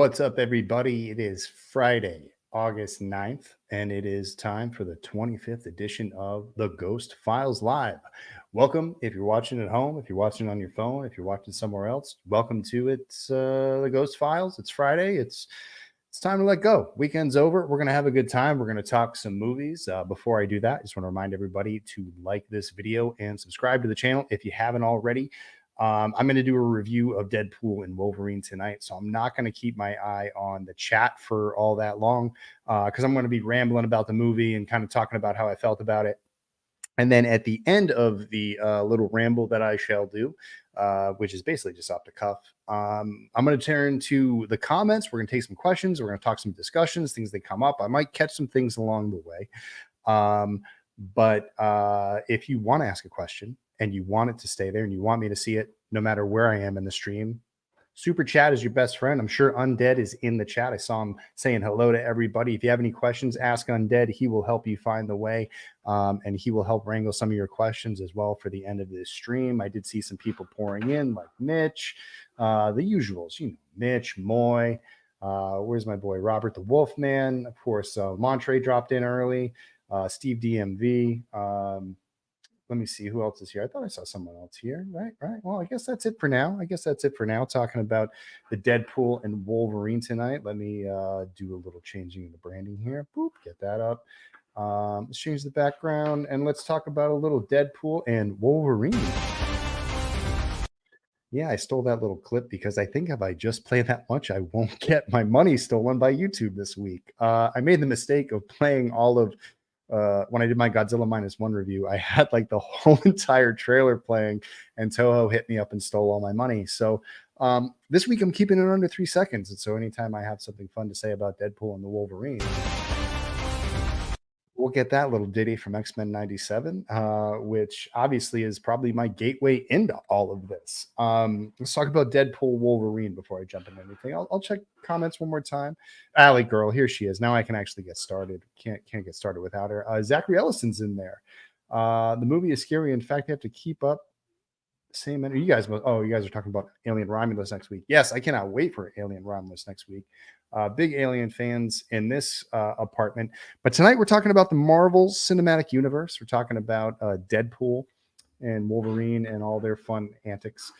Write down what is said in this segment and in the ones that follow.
What's up, everybody? It is Friday, August 9th, and it is time for the 25th edition of the Ghost Files Live. Welcome. If you're watching at home, if you're watching on your phone, if you're watching somewhere else, welcome to the Ghost Files. It's Friday. It's time to let go. Weekend's over. We're going to have a good time. We're going to talk some movies. Before I do that, I just want to remind everybody to like this video and subscribe to the channel if you haven't already. I'm going to do a review of Deadpool and Wolverine tonight, so I'm not going to keep my eye on the chat for all that long because I'm going to be rambling about the movie and kind of talking about how I felt about it. And then at the end of the little ramble that I shall do, which is basically just off the cuff, I'm going to turn to the comments. We're going to take some questions. We're going to talk some discussions, things that come up. I might catch some things along the way. But if you want to ask a question and you want it to stay there and you want me to see it no matter where I am in the stream, Super Chat is your best friend. I'm sure Undead is in the chat. I saw him saying hello to everybody. If you have any questions, ask Undead. He will help you find the way, and he will help wrangle some of your questions as well for the end of this stream. I did see some people pouring in, like Mitch, the usuals, Mitch, Moy. Where's my boy Robert the Wolfman? Of course, Montre dropped in early. Steve DMV. Let me see who else is here. I thought I saw someone else here. Right. Well, I guess that's it for now. Talking about the Deadpool and Wolverine tonight. Let me do a little changing in the branding here. Boop, get that up. Let's change the background and let's talk about a little Deadpool and Wolverine. Yeah, I stole that little clip because I think if I just play that much, I won't get my money stolen by YouTube this week. I made the mistake of playing all of when I did my Godzilla -1 review, I had like the whole entire trailer playing and Toho hit me up and stole all my money. So this week I'm keeping it under 3 seconds. And so anytime I have something fun to say about Deadpool and the Wolverine, we'll get that little ditty from X-Men 97, which obviously is probably my gateway into all of this. Let's talk about Deadpool Wolverine before I jump into anything. I'll check comments one more time. Alley girl, here she is. Now I can actually get started. Can't get started without her. Zachary Ellison's in there. The movie is scary. In fact, you have to keep up the same energy. You guys are talking about Alien Romulus next week. Yes, I cannot wait for Alien Romulus next week. Big Alien fans in this apartment. But tonight we're talking about the Marvel Cinematic Universe. We're talking about Deadpool and Wolverine and all their fun antics.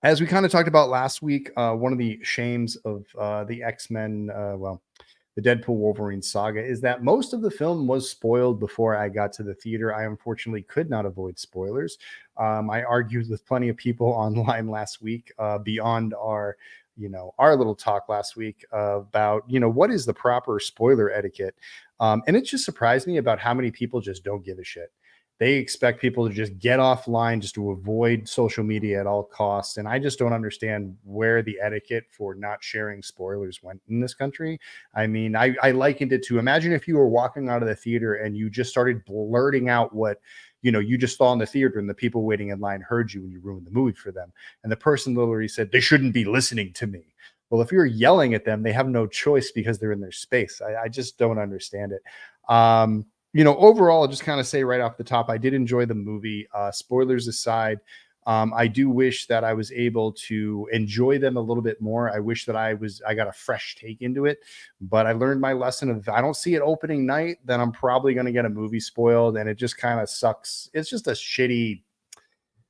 As we kind of talked about last week, one of the shames of the X-Men, the Deadpool Wolverine saga, is that most of the film was spoiled before I got to the theater. I unfortunately could not avoid spoilers. I argued with plenty of people online last week beyond our little talk last week about, what is the proper spoiler etiquette. And it just surprised me about how many people just don't give a shit. They expect people to just get offline just to avoid social media at all costs. And I just don't understand where the etiquette for not sharing spoilers went in this country. I mean, I likened it to, imagine if you were walking out of the theater and you just started blurting out what you just saw in the theater and the people waiting in line heard you and you ruined the movie for them. And the person literally said, they shouldn't be listening to me. Well, if you're yelling at them, they have no choice because they're in their space. I just don't understand it. Overall, I'll just kind of say right off the top, I did enjoy the movie. Spoilers aside, I do wish that I was able to enjoy them a little bit more. I wish that I got a fresh take into it, but I learned my lesson of, if I don't see it opening night, then I'm probably going to get a movie spoiled, and it just kind of sucks. It's just a shitty,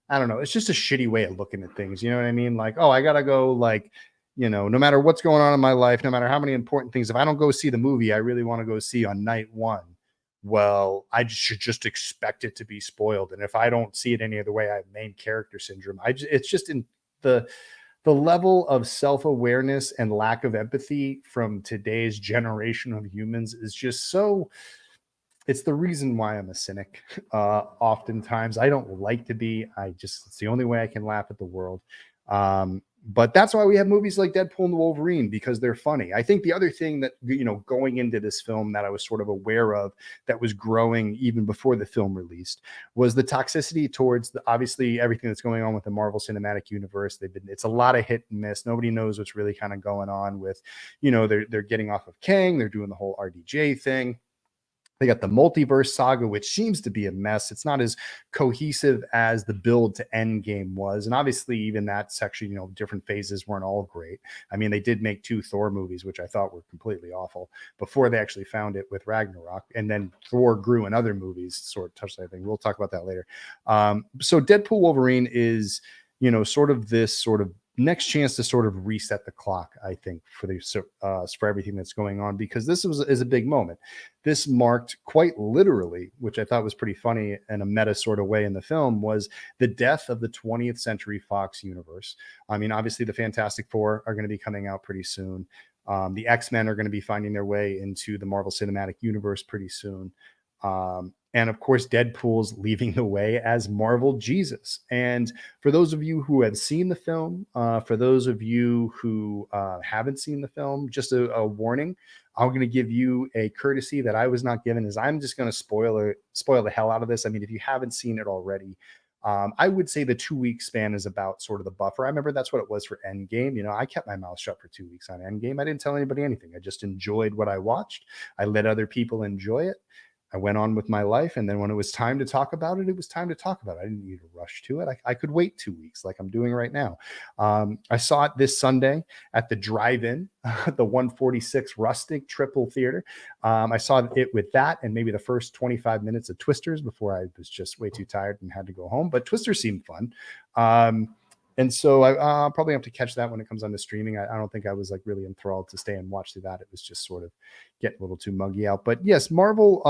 I don't know. It's just a shitty way of looking at things. You know what I mean? Like, oh, I got to go, like, no matter what's going on in my life, no matter how many important things, if I don't go see the movie I really want to go see on night one, well, I should just expect it to be spoiled. And if I don't see it any other way, I have main character syndrome. It's just in the level of self-awareness and lack of empathy from today's generation of humans is just so, it's the reason why I'm a cynic. Oftentimes I don't like to be, it's the only way I can laugh at the world. But that's why we have movies like Deadpool and Wolverine, because they're funny. I think the other thing that, going into this film that I was sort of aware of that was growing even before the film released was the toxicity towards obviously everything that's going on with the Marvel Cinematic Universe. It's a lot of hit and miss. Nobody knows what's really kind of going on with, they're getting off of Kang. They're doing the whole RDJ thing. They got the multiverse saga, which seems to be a mess. It's not as cohesive as the build to Endgame was. And obviously, even that section, different phases weren't all great. I mean, they did make 2 Thor movies, which I thought were completely awful before they actually found it with Ragnarok. And then Thor grew in other movies, sort of touched that thing. We'll talk about that later. So Deadpool Wolverine is, sort of this sort of next chance to sort of reset the clock, I think, for everything that's going on, because this is a big moment. This marked quite literally, which I thought was pretty funny in a meta sort of way in the film, was the death of the 20th Century Fox universe. I mean, obviously the Fantastic Four are going to be coming out pretty soon. The X-Men are going to be finding their way into the Marvel Cinematic Universe pretty soon. And of course, Deadpool's leaving the way as Marvel Jesus. And for those of you who have seen the film, for those of you who haven't seen the film, just a warning. I'm going to give you a courtesy that I was not given, is I'm just going to spoil the hell out of this. I mean, if you haven't seen it already, I would say the 2-week span is about sort of the buffer. I remember that's what it was for Endgame. I kept my mouth shut for 2 weeks on Endgame. I didn't tell anybody anything. I just enjoyed what I watched. I let other people enjoy it. I went on with my life. And then when it was time to talk about it, it was time to talk about it. I didn't need to rush to it. I could wait 2 weeks like I'm doing right now. I saw it this Sunday at the drive-in, the 146 Rustic Triple Theater. I saw it with that and maybe the first 25 minutes of Twisters before I was just way too tired and had to go home. But Twisters seemed fun. And so I'll probably have to catch that when it comes on to streaming. I don't think I was like really enthralled to stay and watch through that. It was just sort of getting a little too muggy out. But yes, Marvel's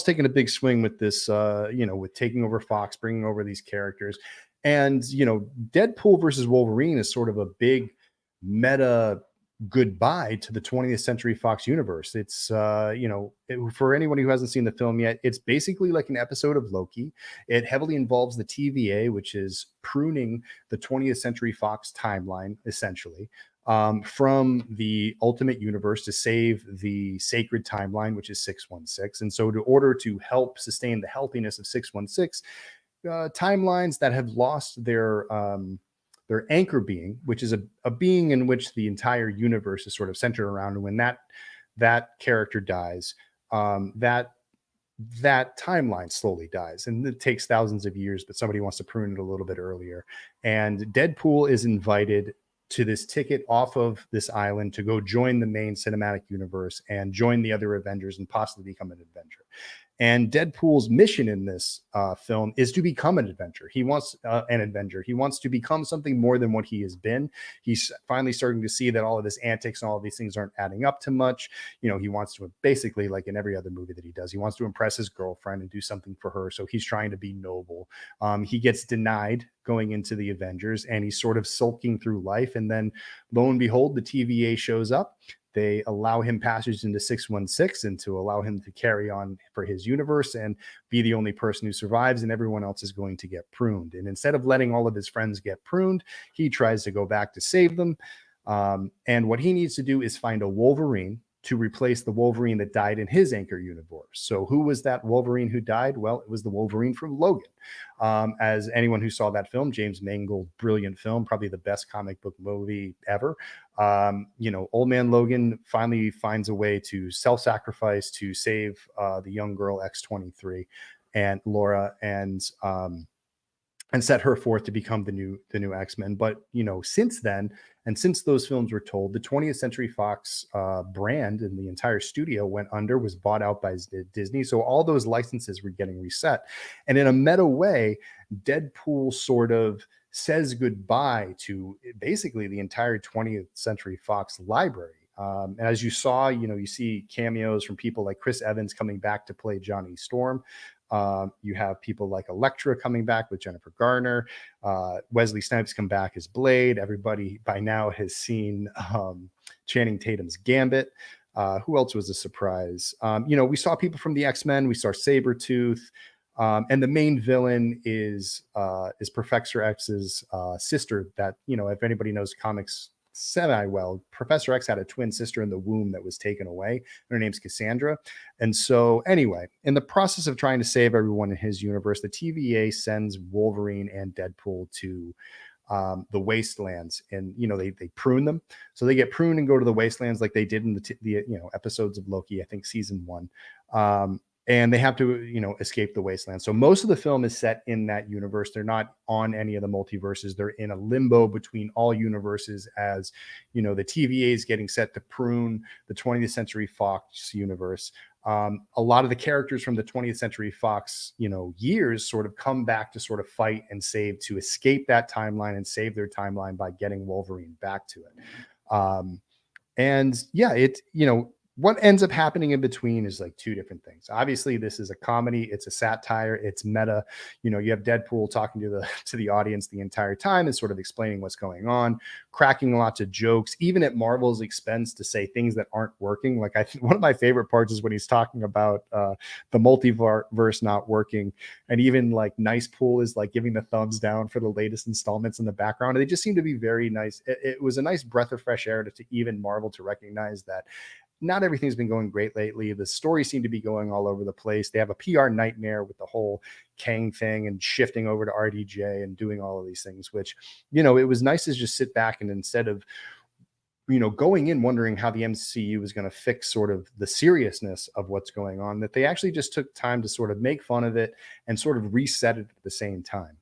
taking a big swing with this, with taking over Fox, bringing over these characters. And, Deadpool versus Wolverine is sort of a big meta goodbye to the 20th Century Fox universe. It's for anyone who hasn't seen the film yet, it's basically like an episode of Loki. It heavily involves the TVA, which is pruning the 20th Century Fox timeline essentially from the Ultimate Universe to save the sacred timeline, which is 616. And so in order to help sustain the healthiness of 616, timelines that have lost their anchor being, which is a being in which the entire universe is sort of centered around. And when that character dies, that timeline slowly dies, and it takes thousands of years, but somebody wants to prune it a little bit earlier. And Deadpool is invited to this ticket off of this island to go join the main cinematic universe and join the other Avengers and possibly become an Avenger. And Deadpool's mission in this film is to become an adventurer. He wants an Avenger. He wants to become something more than what he has been. He's finally starting to see that all of his antics and all of these things aren't adding up to much. He wants to, basically like in every other movie that he does, he wants to impress his girlfriend and do something for her. So he's trying to be noble. He gets denied going into the Avengers, and he's sort of sulking through life. And then lo and behold, the TVA shows up. They allow him passage into 616 and to allow him to carry on for his universe and be the only person who survives, and everyone else is going to get pruned. And instead of letting all of his friends get pruned, he tries to go back to save them. And what he needs to do is find a Wolverine to replace the Wolverine that died in his anchor universe. So who was that Wolverine who died? Well, it was the Wolverine from Logan. As anyone who saw that film, James Mangold, brilliant film, probably the best comic book movie ever. Old man Logan finally finds a way to self-sacrifice to save the young girl X-23 and Laura, and set her forth to become the new X-Men. But since then, and since those films were told, the 20th Century Fox brand and the entire studio went under, was bought out by Disney. So all those licenses were getting reset. And in a meta way, Deadpool sort of says goodbye to basically the entire 20th Century Fox library. And as you saw, you see cameos from people like Chris Evans coming back to play Johnny Storm. You have people like Elektra coming back with Jennifer Garner. Wesley Snipes come back as Blade. Everybody by now has seen Channing Tatum's Gambit. Who else was a surprise? We saw people from the X-Men. We saw Sabretooth. And the main villain is Professor X's sister that, if anybody knows comics semi-well, Professor X had a twin sister in the womb that was taken away. Her name's Cassandra. And so anyway, in the process of trying to save everyone in his universe, the TVA sends Wolverine and Deadpool to the wastelands, and they prune them, so they get pruned and go to the wastelands like they did in the episodes of Loki, I think season one. And they have to escape the wasteland. So most of the film is set in that universe. They're not on any of the multiverses. They're in a limbo between all universes, as the TVA is getting set to prune the 20th Century Fox universe. A lot of the characters from the 20th Century Fox years sort of come back to sort of fight and save, to escape that timeline and save their timeline by getting Wolverine back to it. And yeah, what ends up happening in between is like two different things. Obviously, this is a comedy, it's a satire, it's meta. You have Deadpool talking to the audience the entire time and sort of explaining what's going on, cracking lots of jokes, even at Marvel's expense, to say things that aren't working. Like, one of my favorite parts is when he's talking about the multiverse not working, and even like Nice Pool is like giving the thumbs down for the latest installments in the background. And they just seem to be very nice. It was a nice breath of fresh air to even Marvel to recognize that not everything's been going great lately. The stories seem to be going all over the place. They have a PR nightmare with the whole Kang thing and shifting over to RDJ and doing all of these things, which, it was nice to just sit back, and instead of, going in wondering how the MCU is going to fix sort of the seriousness of what's going on, that they actually just took time to sort of make fun of it and sort of reset it at the same time.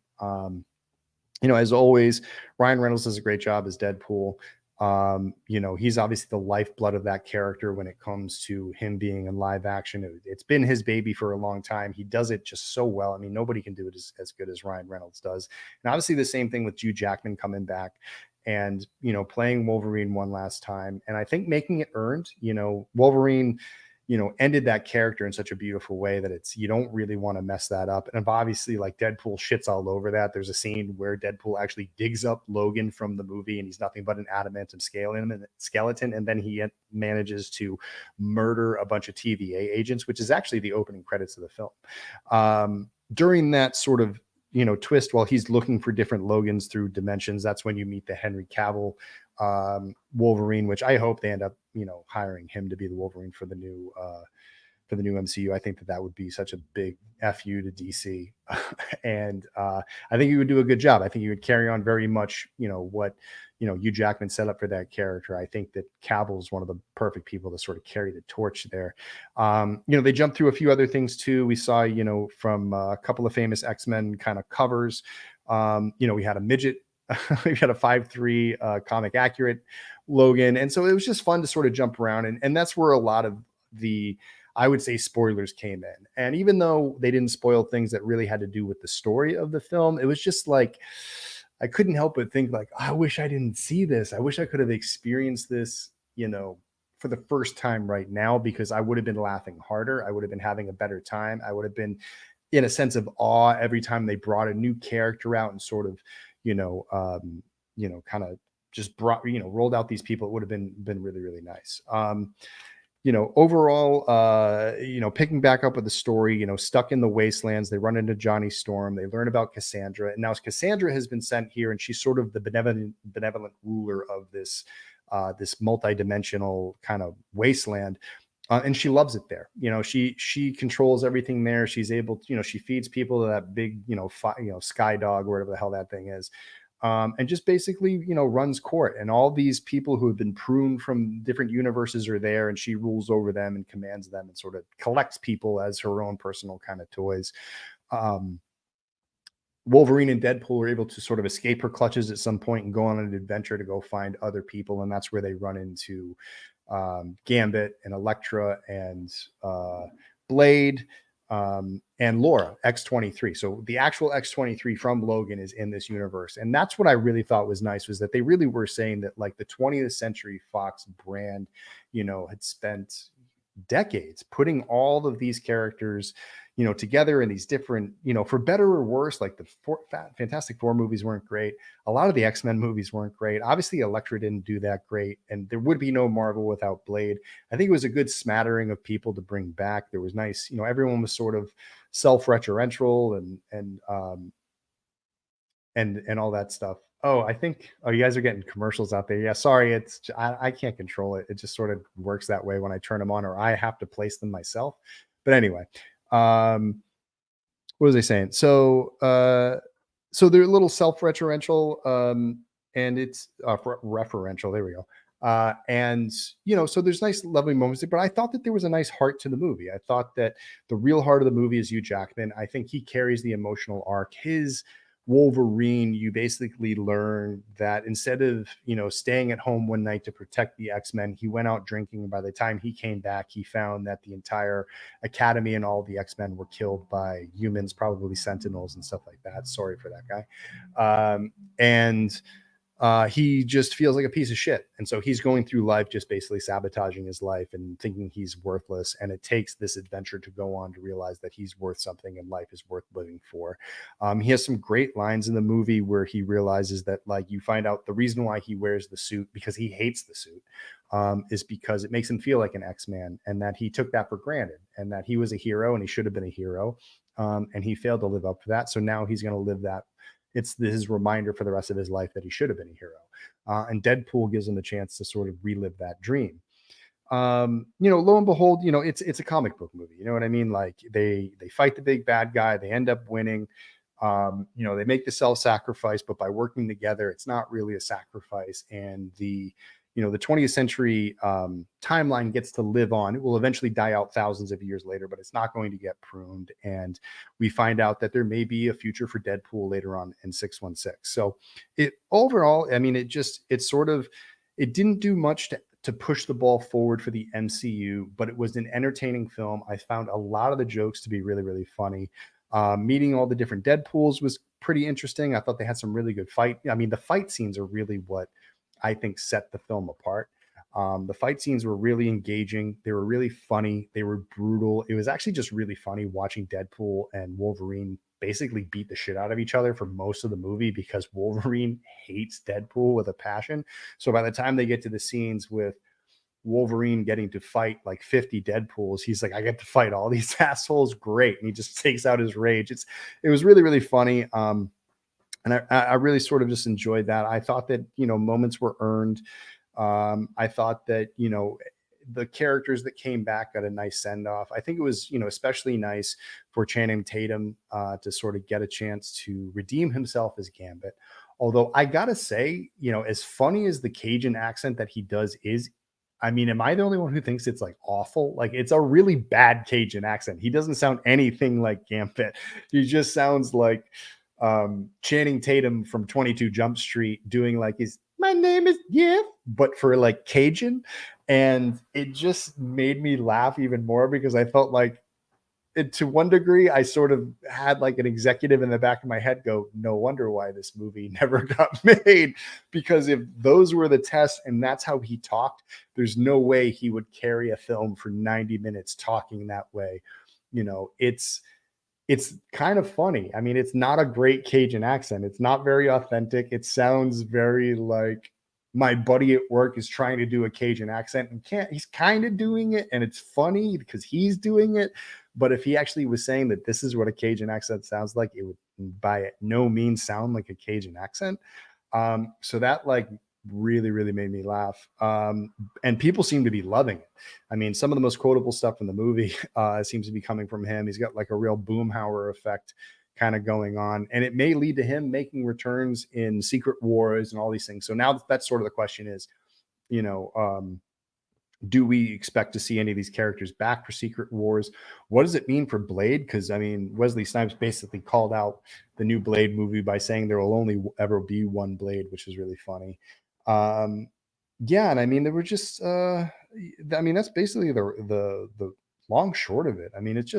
As always, Ryan Reynolds does a great job as Deadpool. He's obviously the lifeblood of that character when it comes to him being in live action. It's been his baby for a long time. He does it just so well. I mean, nobody can do it as good as Ryan Reynolds does. And obviously the same thing with Hugh Jackman coming back and, playing Wolverine one last time. And I think making it earned. Wolverine, ended that character in such a beautiful way that you don't really want to mess that up. And obviously, like, Deadpool shits all over that. There's a scene where Deadpool actually digs up Logan from the movie, and he's nothing but an adamantium skeleton. And then he manages to murder a bunch of TVA agents, which is actually the opening credits of the film. During that sort of, twist, while he's looking for different Logans through dimensions, that's when you meet the Henry Cavill Wolverine, which I hope they end up, hiring him to be the Wolverine for the new MCU. I think that would be such a big FU to DC. And I think he would do a good job. I think he would carry on very much, what, Hugh Jackman set up for that character. I think that Cavill's one of the perfect people to sort of carry the torch there. They jumped through a few other things too. We saw, from a couple of famous X-Men kind of covers. We had a midget. We had a 5'3" comic accurate Logan. And so it was just fun to sort of jump around. And that's where a lot of the, I would say, spoilers came in. And even though they didn't spoil things that really had to do with the story of the film, it was just like, I couldn't help but think like, I wish I didn't see this. I wish I could have experienced this, for the first time right now, because I would have been laughing harder. I would have been having a better time. I would have been in a sense of awe every time they brought a new character out and sort of, kind of just brought, rolled out these people. It would have been really, really nice. Overall, picking back up with the story, stuck in the wastelands, they run into Johnny Storm, they learn about Cassandra, and now Cassandra has been sent here, and she's sort of the benevolent ruler of this multi-dimensional kind of wasteland. And she loves it there. She controls everything there. She's able to, she feeds people to that big, sky dog, or whatever the hell that thing is. And just basically, runs court, and all these people who have been pruned from different universes are there, and she rules over them and commands them and sort of collects people as her own personal kind of toys. Wolverine and Deadpool are able to sort of escape her clutches at some point and go on an adventure to go find other people. And that's where they run into Gambit and Elektra and Blade and Laura, X-23. So the actual X-23 from Logan is in this universe. And that's what I really thought was nice, was that they really were saying that, like, the 20th Century Fox brand, had spent decades putting all of these characters, together in these different, for better or worse. Like the Fantastic Four movies weren't great. A lot of the X-Men movies weren't great. Obviously, Elektra didn't do that great, and there would be no Marvel without Blade. I think it was a good smattering of people to bring back. There was nice, everyone was sort of self-referential and all that stuff. Oh, you guys are getting commercials out there. Yeah, sorry, I can't control it. It just sort of works that way when I turn them on, or I have to place them myself. But anyway, what was I saying? So So they're a little self-referential, and it's referential. There we go. And so there's nice, lovely moments, but I thought that there was a nice heart to the movie. I thought that the real heart of the movie is Hugh Jackman. I think he carries the emotional arc. His Wolverine, you basically learn that instead of staying at home one night to protect the X-Men, he went out drinking. And by the time he came back, he found that the entire Academy and all the X-Men were killed by humans, probably Sentinels and stuff like that. Sorry for that guy. And he just feels like a piece of shit. And so he's going through life just basically sabotaging his life and thinking he's worthless. And it takes this adventure to go on to realize that he's worth something and life is worth living for. He has some great lines in the movie where he realizes that, like, you find out the reason why he wears the suit, because he hates the suit, is because it makes him feel like an X-Man, and that he took that for granted, and that he was a hero and he should have been a hero. And he failed to live up to that. So now he's going to live that. It's his reminder for the rest of his life that he should have been a hero. And Deadpool gives him the chance to sort of relive that dream. Lo and behold, it's a comic book movie. You know what I mean? Like they fight the big bad guy, they end up winning. They make the self-sacrifice, but by working together, it's not really a sacrifice. And the 20th century timeline gets to live on. It will eventually die out thousands of years later, but it's not going to get pruned. And we find out that there may be a future for Deadpool later on in 616. So it overall, I mean, it didn't do much to push the ball forward for the MCU, but it was an entertaining film. I found a lot of the jokes to be really, really funny. Meeting all the different Deadpools was pretty interesting. I thought they had some really good fight. I mean, the fight scenes are really what I think set the film apart. The fight scenes were really engaging. They were really funny. They were brutal. It was actually just really funny watching Deadpool and Wolverine basically beat the shit out of each other for most of the movie, because Wolverine hates Deadpool with a passion. So by the time they get to the scenes with Wolverine getting to fight like 50 Deadpools, he's like, I get to fight all these assholes. Great. And he just takes out his rage. It was really, really funny. And I really sort of just enjoyed that. I thought that moments were earned. I thought that the characters that came back got a nice send off. I think it was especially nice for Channing Tatum to sort of get a chance to redeem himself as Gambit. Although I gotta say, as funny as the Cajun accent that he does is, I mean, am I the only one who thinks it's like awful? Like, it's a really bad Cajun accent. He doesn't sound anything like Gambit. He just sounds like Channing Tatum from 22 Jump Street doing like his "my name is yeah," but for like Cajun. And it just made me laugh even more, because I felt like to one degree, I sort of had like an executive in the back of my head go, no wonder why this movie never got made. Because if those were the tests and that's how he talked, there's no way he would carry a film for 90 minutes talking that way. It's kind of funny. I mean, it's not a great Cajun accent. It's not very authentic. It sounds very like my buddy at work is trying to do a Cajun accent and can't. He's kind of doing it, and it's funny because he's doing it. But if he actually was saying that this is what a Cajun accent sounds like, it would by no means sound like a Cajun accent. So that like really, really made me laugh. And people seem to be loving it. I mean, some of the most quotable stuff in the movie seems to be coming from him. He's got like a real Boomhauer effect kind of going on, and it may lead to him making returns in Secret Wars and all these things. So now that's sort of the question is, you know, do we expect to see any of these characters back for Secret Wars? What does it mean for Blade? Because I mean, Wesley Snipes basically called out the new Blade movie by saying there will only ever be one Blade, which is really funny. Um, yeah, and I mean, there were just, I mean, that's basically the long short of it. I mean, it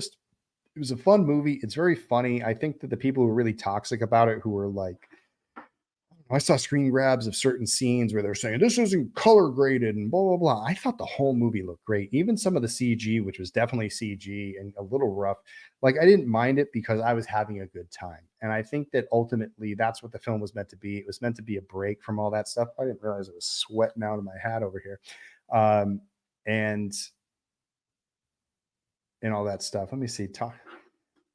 was a fun movie. It's very funny. I think that the people who were really toxic about it, who were like, I saw screen grabs of certain scenes where they're saying this isn't color graded and blah blah blah. I thought the whole movie looked great. Even some of the CG, which was definitely CG and a little rough, like I didn't mind it because I was having a good time. And I think that ultimately that's what the film was meant to be. It was meant to be a break from all that stuff. I didn't realize it was sweating out of my hat over here. Um, and and all that stuff. Let me see. Talk.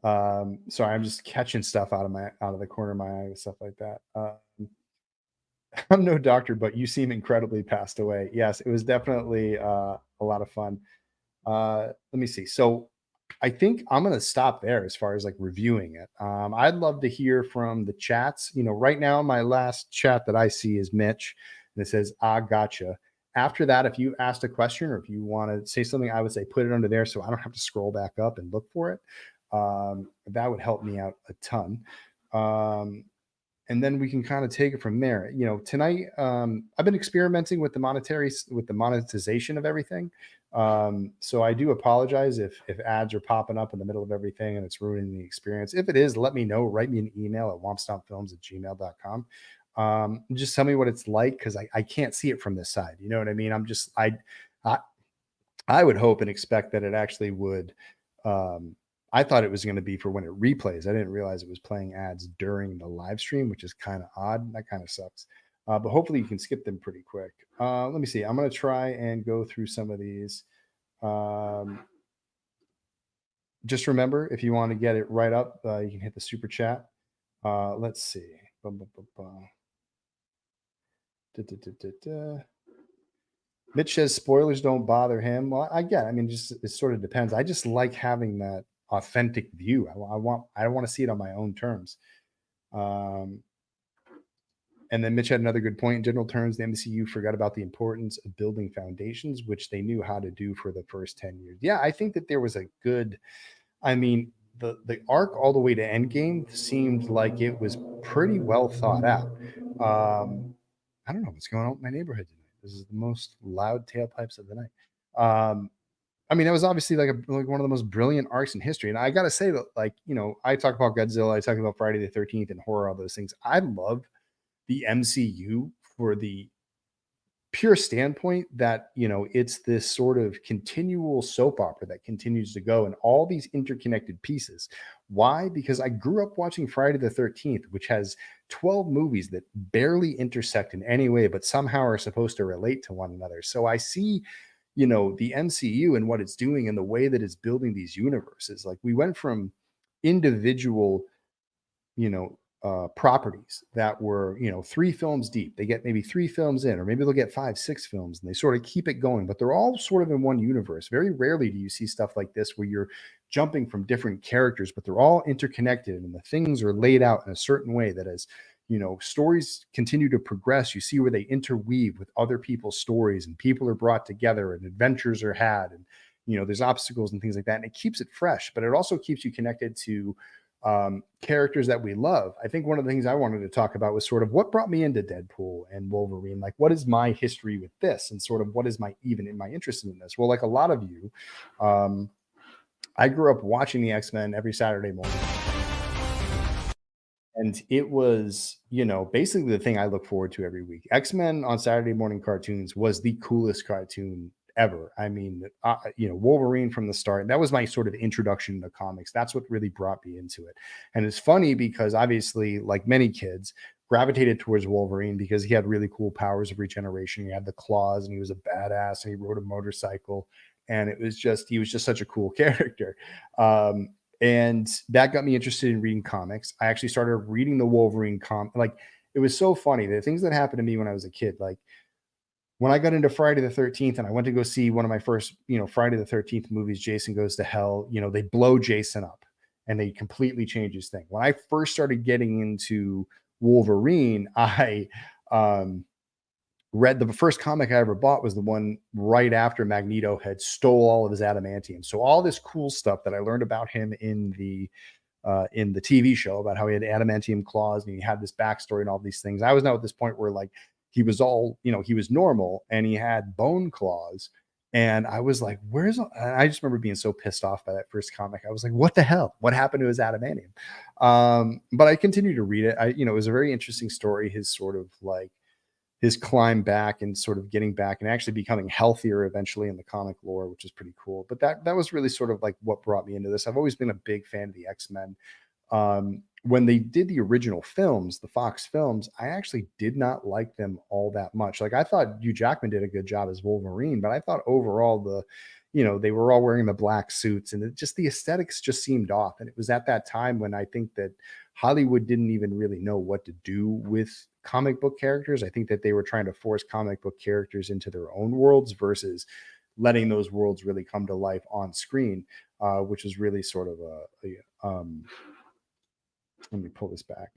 Sorry, I'm just catching stuff out of the corner of my eye and stuff like that. I'm no doctor, but you seem incredibly passed away. Yes, it was definitely a lot of fun. Let me see. So I think I'm gonna stop there as far as like reviewing it. I'd love to hear from the chats. Right now my last chat that I see is Mitch, and it says, "Ah, gotcha." After that, if you asked a question or if you want to say something, I would say put it under there so I don't have to scroll back up and look for it. That would help me out a ton. Um, and then we can kind of take it from there. Tonight, I've been experimenting with with the monetization of everything. So I do apologize if ads are popping up in the middle of everything and it's ruining the experience. If it is, let me know. Write me an email at wompstompfilms@gmail.com. Just tell me what it's like, because I can't see it from this side. You know what I mean? I I would hope and expect that it actually would. Um, I thought it was going to be for when it replays. I didn't realize it was playing ads during the live stream, which is kind of odd. That kind of sucks. But hopefully you can skip them pretty quick. Let me see. I'm going to try and go through some of these. Um, just remember, if you want to get it right up, you can hit the super chat. Let's see. Bum, bum, bum, bum. Da, da, da, da, da. Mitch says spoilers don't bother him. Well, I mean, just it sort of depends. I just like having that authentic view. I want to see it on my own terms. Um, and then Mitch had another good point. In general terms, the MCU forgot about the importance of building foundations, which they knew how to do for the first 10 years. Yeah, I think that there was a good, I mean, the arc all the way to Endgame seemed like it was pretty well thought out. I don't know what's going on with my neighborhood tonight. This is the most loud tailpipes of the night. I mean, that was obviously like one of the most brilliant arcs in history. And I gotta say that, like, I talk about Godzilla, I talk about Friday the 13th and horror, all those things. I love the MCU for the pure standpoint that it's this sort of continual soap opera that continues to go, and all these interconnected pieces. Why? Because I grew up watching Friday the 13th, which has 12 movies that barely intersect in any way but somehow are supposed to relate to one another. So I see the MCU and what it's doing and the way that it's building these universes. Like, we went from individual properties that were, 3 films deep. They get maybe 3 films in, or maybe they'll get 5, 6 films, and they sort of keep it going, but they're all sort of in one universe. Very rarely do you see stuff like this where you're jumping from different characters, but they're all interconnected and the things are laid out in a certain way that as stories continue to progress, you see where they interweave with other people's stories and people are brought together and adventures are had, and there's obstacles and things like that, and it keeps it fresh, but it also keeps you connected to characters that we love. I think one of the things I wanted to talk about was sort of what brought me into Deadpool and Wolverine. Like, what is my history with this, and sort of what is my interest in this? Well, like a lot of you, I grew up watching the X-Men every Saturday morning. And it was, basically the thing I look forward to every week. X-Men on Saturday morning cartoons was the coolest cartoon ever. I mean, Wolverine from the start, that was my sort of introduction to comics. That's what really brought me into it. And it's funny because obviously, like many kids, gravitated towards Wolverine because he had really cool powers of regeneration. He had the claws and he was a badass and he rode a motorcycle. And he was just such a cool character. And that got me interested in reading comics. I actually started reading the Wolverine like, it was so funny. The things that happened to me when I was a kid, like when I got into Friday the 13th and I went to go see one of my first, Friday the 13th movies, Jason Goes to Hell, they blow Jason up and they completely change his thing. When I first started getting into Wolverine, I read the first comic I ever bought was the one right after Magneto had stole all of his adamantium. So all this cool stuff that I learned about him in the TV show, about how he had adamantium claws and he had this backstory and all these things. I was now at this point where, like, he was all, he was normal and he had bone claws. And I was like, I just remember being so pissed off by that first comic. I was like, what the hell? What happened to his adamantium? But I continued to read it. It was a very interesting story. His sort of like his climb back and sort of getting back and actually becoming healthier eventually in the comic lore, which is pretty cool. But that was really sort of like what brought me into this. I've always been a big fan of the X-Men. When they did the original films, the Fox films, I actually did not like them all that much. Like, I thought Hugh Jackman did a good job as Wolverine, but I thought overall they were all wearing the black suits and the aesthetics just seemed off. And it was at that time when I think that Hollywood didn't even really know what to do with comic book characters. I think that they were trying to force comic book characters into their own worlds versus letting those worlds really come to life on screen, which is really sort of let me pull this back.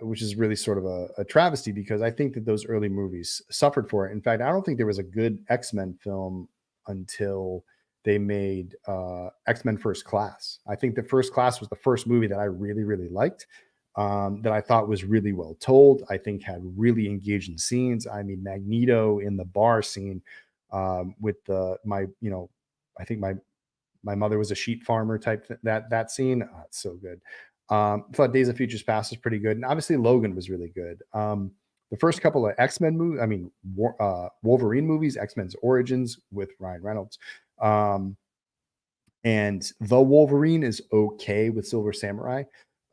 Which is really sort of a travesty because I think that those early movies suffered for it. In fact, I don't think there was a good X-Men film until they made X-Men First Class. I think the First Class was the first movie that I really, really liked, that I thought was really well told. I think had really engaging scenes. I mean, Magneto in the bar scene with I think my mother was a sheep farmer type that scene. Oh, it's so good. I thought Days of Futures Past was pretty good, and obviously Logan was really good. The first couple of X-Men movies, I mean Wolverine movies, X-Men's Origins with Ryan Reynolds, and the Wolverine is okay with Silver Samurai,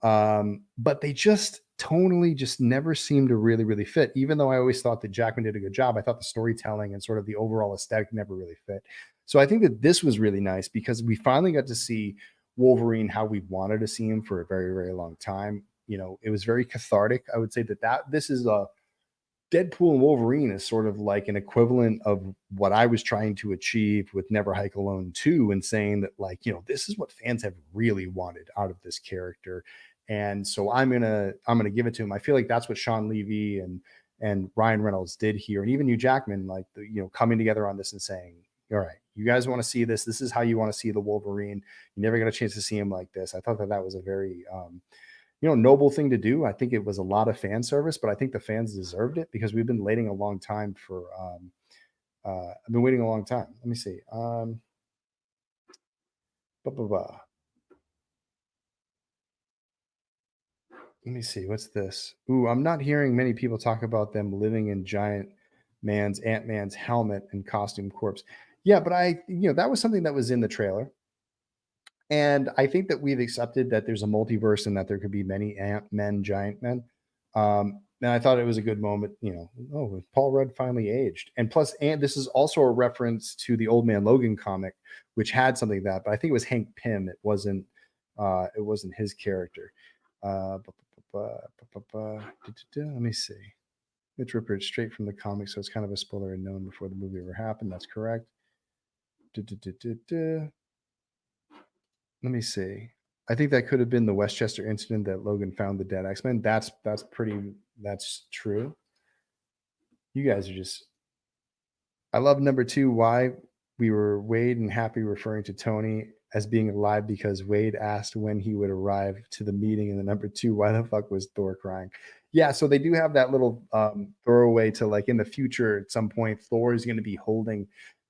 but they just tonally just never seemed to really really fit. Even though I always thought that Jackman did a good job, I thought the storytelling and sort of the overall aesthetic never really fit. So I think that this was really nice because we finally got to see Wolverine how we wanted to see him for a very very long time. You know, it was very cathartic. I would say that this is a Deadpool and Wolverine is sort of like an equivalent of what I was trying to achieve with Never Hike Alone 2 and saying that, like, you know, this is what fans have really wanted out of this character. And so I'm gonna give it to him. I feel like that's what Sean Levy and Ryan Reynolds did here. And even Hugh Jackman, like coming together on this and saying, all right, you guys want to see this. This is how you want to see the Wolverine. You never got a chance to see him like this. I thought that was a very noble thing to do. I think it was a lot of fan service, but I think the fans deserved it because we've been waiting a long time for. I've been waiting a long time. Let me see. Blah, blah, blah. Let me see. What's this? Ooh, I'm not hearing many people talk about them living in Ant Man's helmet and costume corpse. Yeah, but that was something that was in the trailer. And I think that we've accepted that there's a multiverse and that there could be many ant men, giant men. And I thought it was a good moment, oh, Paul Rudd finally aged. And plus, and this is also a reference to the Old Man Logan comic, which had something like that, but I think it was Hank Pym. It wasn't his character. Let me see. Mitch Ripper, straight from the comic, so it's kind of a spoiler and known before the movie ever happened. That's correct. Let me see. I think that could have been the Westchester incident that Logan found the dead X-Men. That's true. You guys are just. I love number 2. Why we were Wade and Happy referring to Tony as being alive because Wade asked when he would arrive to the meeting. And the number 2, why the fuck was Thor crying? Yeah, so they do have that little throwaway to, like, in the future at some point, Thor is going to be holding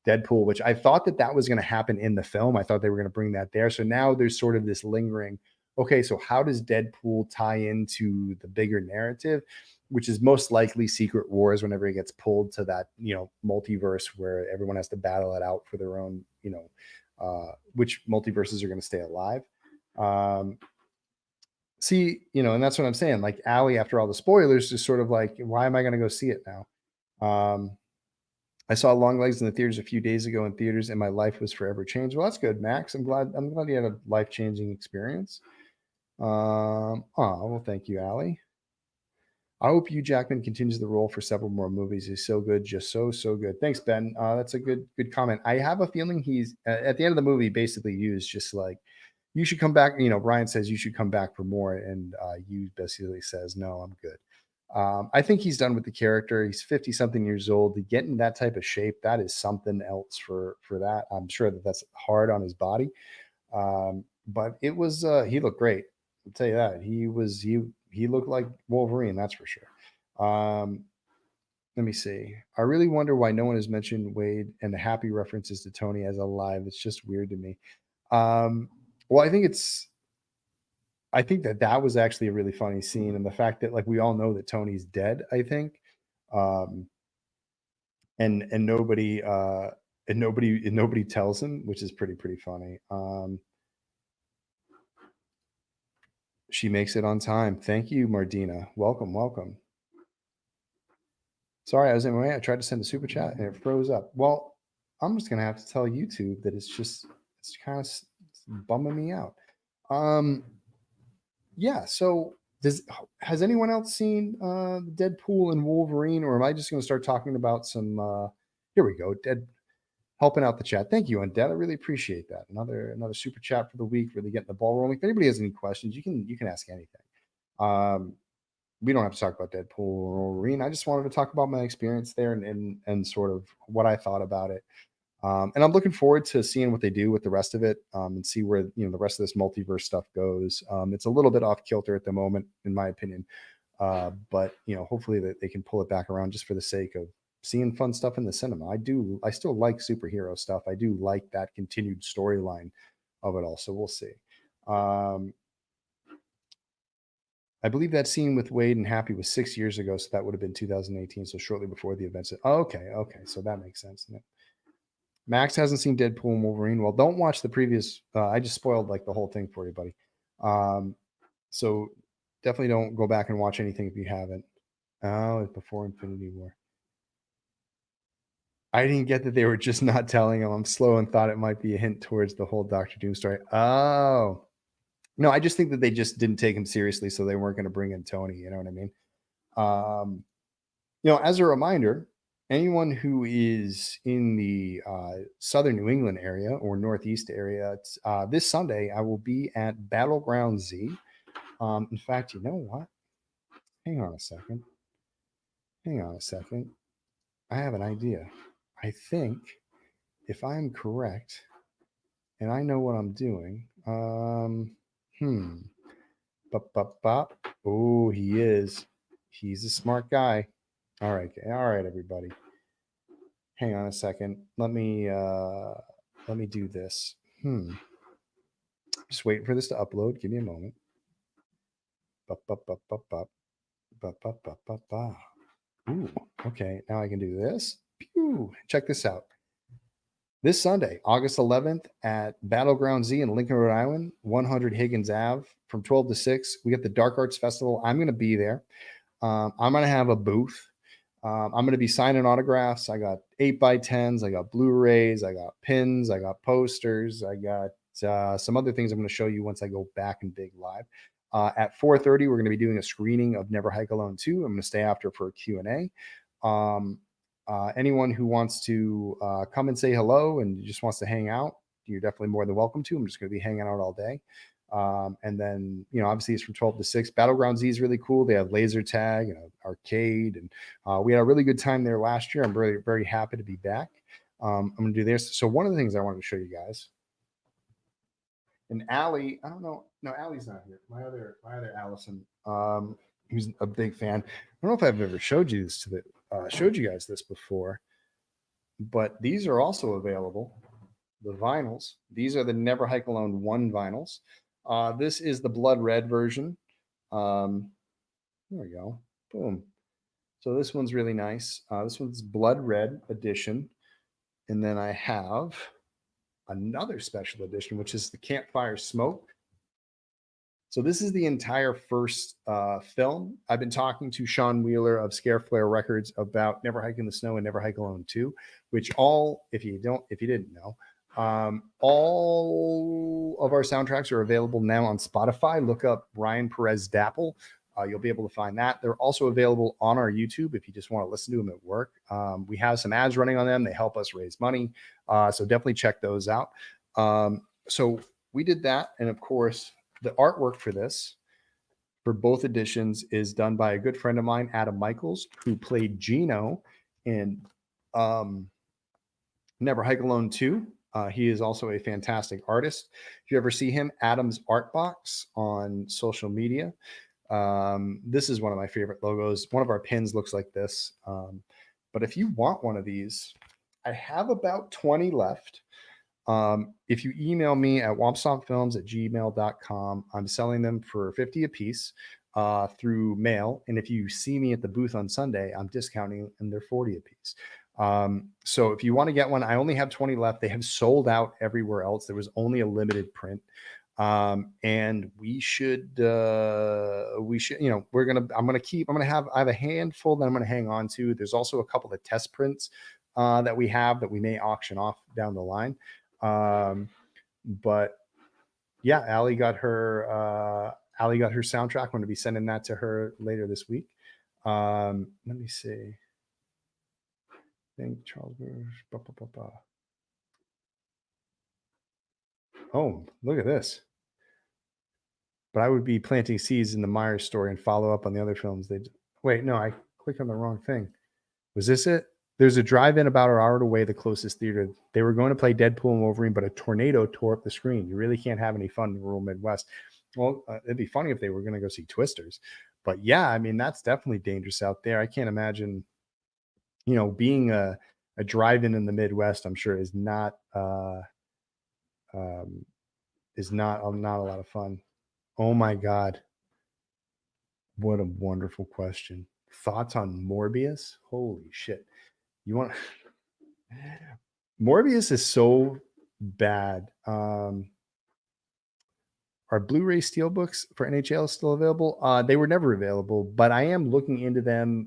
Deadpool, which I thought that was going to happen in the film. I thought they were going to bring that there. So now there's sort of this lingering, okay, so how does Deadpool tie into the bigger narrative, which is most likely Secret Wars whenever he gets pulled to that, multiverse where everyone has to battle it out for their own, which multiverses are going to stay alive. And that's what I'm saying. Like Allie, after all the spoilers, just sort of like, why am I going to go see it now? I saw Longlegs in the theaters a few days ago in theaters, and my life was forever changed. Well, that's good, Max. I'm glad you had a life-changing experience. Well, thank you, Allie. I hope Hugh Jackman continues the role for several more movies. He's so good, just so good. Thanks, Ben. That's a good comment. I have a feeling he's at the end of the movie basically used just like, you should come back. Ryan says you should come back for more, and Hugh basically says, no, I'm good. I think he's done with the character. He's 50 something years old. To get in that type of shape, that is something else for that. I'm sure that's hard on his body. But it was, he looked great. I'll tell you that. He looked like Wolverine. That's for sure. Let me see. I really wonder why no one has mentioned Wade and the happy references to Tony as alive. It's just weird to me. Well, I think that was actually a really funny scene, and the fact that, like, we all know that Tony's dead, I think, and nobody tells him, which is pretty funny. She makes it on time. Thank you, Mardina. Welcome. Sorry, I was in my way. I tried to send a super chat and it froze up. Well, I'm just gonna have to tell YouTube that it's kind of bumming me out. Yeah, so has anyone else seen Deadpool and Wolverine, or am I just going to start talking about some here we go, helping out the chat. Thank you, Undead. I really appreciate that. Another super chat for the week, really getting the ball rolling. If anybody has any questions, you can ask anything. We don't have to talk about Deadpool or Wolverine. I just wanted to talk about my experience there and sort of what I thought about it. And I'm looking forward to seeing what they do with the rest of it, and see where the rest of this multiverse stuff goes. It's a little bit off kilter at the moment, in my opinion, but hopefully that they can pull it back around just for the sake of seeing fun stuff in the cinema. I still like superhero stuff. I do like that continued storyline of it all. So we'll see. I believe that scene with Wade and Happy was 6 years ago, so that would have been 2018. So shortly before the events. Oh, okay, so that makes sense. Max hasn't seen Deadpool and Wolverine. Well, don't watch the previous. I just spoiled like the whole thing for you, buddy. So definitely don't go back and watch anything if you haven't. Oh, it's before Infinity War. I didn't get that they were just not telling him. I'm slow and thought it might be a hint towards the whole Doctor Doom story. Oh, no, I just think that they just didn't take him seriously, so they weren't going to bring in Tony. You know what I mean? As a reminder, anyone who is in the southern New England area or northeast area, this Sunday I will be at Battleground Z. In fact, you know what? Hang on a second. I have an idea. I think, if I'm correct, and I know what I'm doing. Oh, he is. He's a smart guy. All right, everybody. Hang on a second. Let me do this. Just waiting for this to upload. Give me a moment. Ooh, okay. Now I can do this. Pew. Check this out. This Sunday, August 11th at Battleground Z in Lincoln, Rhode Island, 100 Higgins Ave, from 12 to 6. We got the Dark Arts Festival. I'm going to be there. I'm going to have a booth. I'm going to be signing autographs. I got 8x10s. I got Blu-rays. I got pins. I got posters. I got some other things I'm going to show you once I go back and big live. At 4:30, we're going to be doing a screening of Never Hike Alone 2. I'm going to stay after for a Q&A. Anyone who wants to come and say hello and just wants to hang out, you're definitely more than welcome to. I'm just going to be hanging out all day. And then, obviously it's from 12 to 6. Battleground Z is really cool. They have laser tag and an arcade. And we had a really good time there last year. I'm very, very happy to be back. I'm going to do this. So one of the things I wanted to show you guys. And Allie, I don't know. No, Allie's not here. My other Allison, who's a big fan. I don't know if I've ever showed you guys this before, but these are also available. The vinyls. These are the Never Hike Alone 1 vinyls. This is the blood red version. There we go. Boom. So this one's really nice. This one's blood red edition. And then I have another special edition, which is the Campfire Smoke. So this is the entire first film. I've been talking to Sean Wheeler of Scare Flare Records about Never Hike in the Snow and Never Hike Alone 2, which all, if you didn't know, all of our soundtracks are available now on Spotify. Look up Ryan Perez Dapple. You'll be able to find that. They're also available on our YouTube if you just want to listen to them at work. We have some ads running on them. They help us raise money. So definitely check those out. So we did that. And of course, the artwork for this, for both editions, is done by a good friend of mine, Adam Michaels, who played Gino in Never Hike Alone 2. He is also a fantastic artist. If you ever see him, Adam's Art Box on social media. This is one of my favorite logos. One of our pins looks like this. But if you want one of these, I have about 20 left. If you email me at wompstompfilms@gmail.com, I'm selling them for $50 a piece through mail. And if you see me at the booth on Sunday, I'm discounting and they're $40 a piece. So if you want to get one, I only have 20 left. They have sold out everywhere else. There was only a limited print. And we should, I have a handful that I'm going to hang on to. There's also a couple of test prints, that we have that we may auction off down the line. But yeah, Allie got her soundtrack. I'm going to be sending that to her later this week. Let me see. I think Charles. home. Look at this. But I would be planting seeds in the Myers story and follow up on the other films. Wait, no, I clicked on the wrong thing. Was this it? There's a drive-in about an hour away, the closest theater. They were going to play Deadpool and Wolverine, but a tornado tore up the screen. You really can't have any fun in rural Midwest. Well, it'd be funny if they were going to go see Twisters. But yeah, I mean, that's definitely dangerous out there. I can't imagine, being a drive-in in the Midwest, I'm sure um, is not a lot of fun. Oh my God. What a wonderful question. Thoughts on Morbius? Holy shit. You want Morbius is so bad. Are Blu-ray steelbooks for NHL still available? They were never available, but I am looking into them.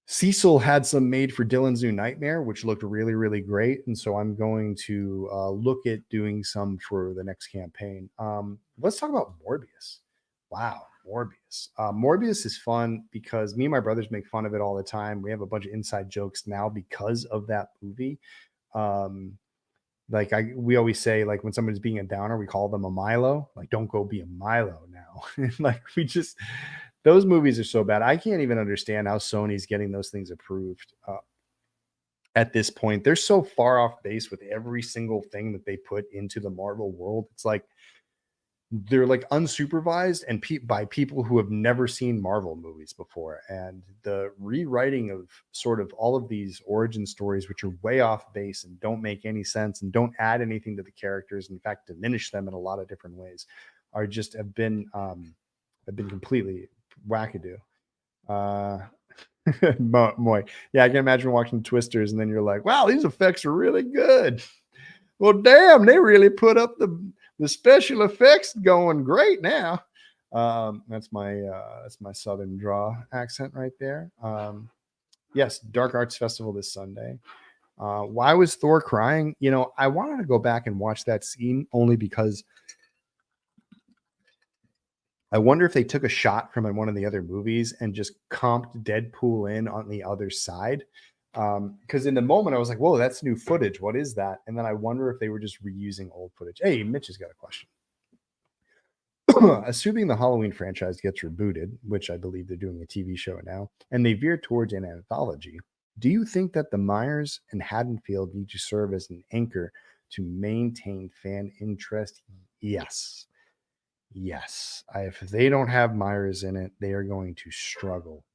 Cecil had some made for Dylan's New Nightmare, which looked really, really great. And so I'm going to look at doing some for the next campaign. Let's talk about Morbius. Wow, Morbius. Morbius is fun because me and my brothers make fun of it all the time. We have a bunch of inside jokes now because of that movie. We always say, like, when somebody's being a downer, we call them a Milo. Like, don't go be a Milo now. Like, those movies are so bad. I can't even understand how Sony's getting those things approved at this point. They're so far off base with every single thing that they put into the Marvel world. It's like they're like unsupervised and by people who have never seen Marvel movies before. And the rewriting of sort of all of these origin stories, which are way off base and don't make any sense and don't add anything to the characters, in fact, diminish them in a lot of different ways, have been completely wackadoo. Moy. Yeah, I can imagine watching Twisters and then you're like, wow, these effects are really good. Well, damn, they really put up the special effects going great now. That's my Southern draw accent right there. Yes, Dark Arts Festival this Sunday. Why was Thor crying? I wanted to go back and watch that scene only because I wonder if they took a shot from one of the other movies and just comped Deadpool in on the other side. Because in the moment I was like, whoa, that's new footage. What is that? And then I wonder if they were just reusing old footage. Hey, Mitch has got a question. Assuming the Halloween franchise gets rebooted, which I believe they're doing a TV show now, and they veer towards an anthology, do you think that the Myers and Haddonfield need to serve as an anchor to maintain fan interest? Yes. If they don't have Myers in it, they are going to struggle.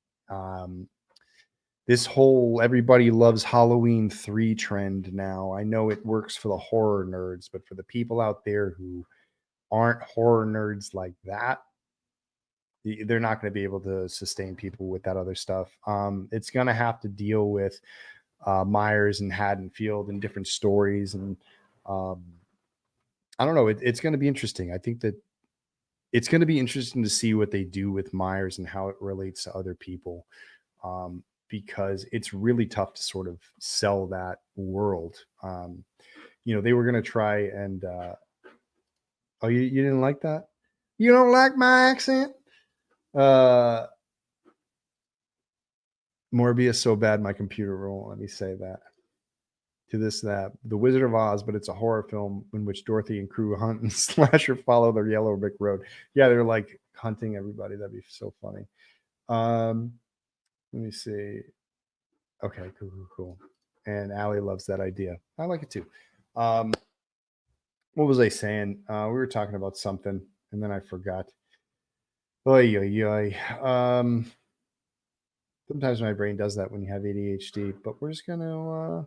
This whole everybody loves Halloween 3 trend now, I know it works for the horror nerds, but for the people out there who aren't horror nerds like that, they're not going to be able to sustain people with that other stuff. It's going to have to deal with Myers and Haddonfield and different stories. And I don't know. It's going to be interesting. I think that it's going to be interesting to see what they do with Myers and how it relates to other people. Because it's really tough to sort of sell that world. They were going to try and, oh, you didn't like that? You don't like my accent? Morbius so bad my computer won't let me say that. To this, that The Wizard of Oz, but it's a horror film in which Dorothy and crew hunt and slasher follow the yellow brick road. Yeah, they're like hunting everybody. That'd be so funny. Let me see. Okay, cool. And Allie loves that idea. I like it too. What was I saying? We were talking about something, and then I forgot. Sometimes my brain does that when you have ADHD, but we're just gonna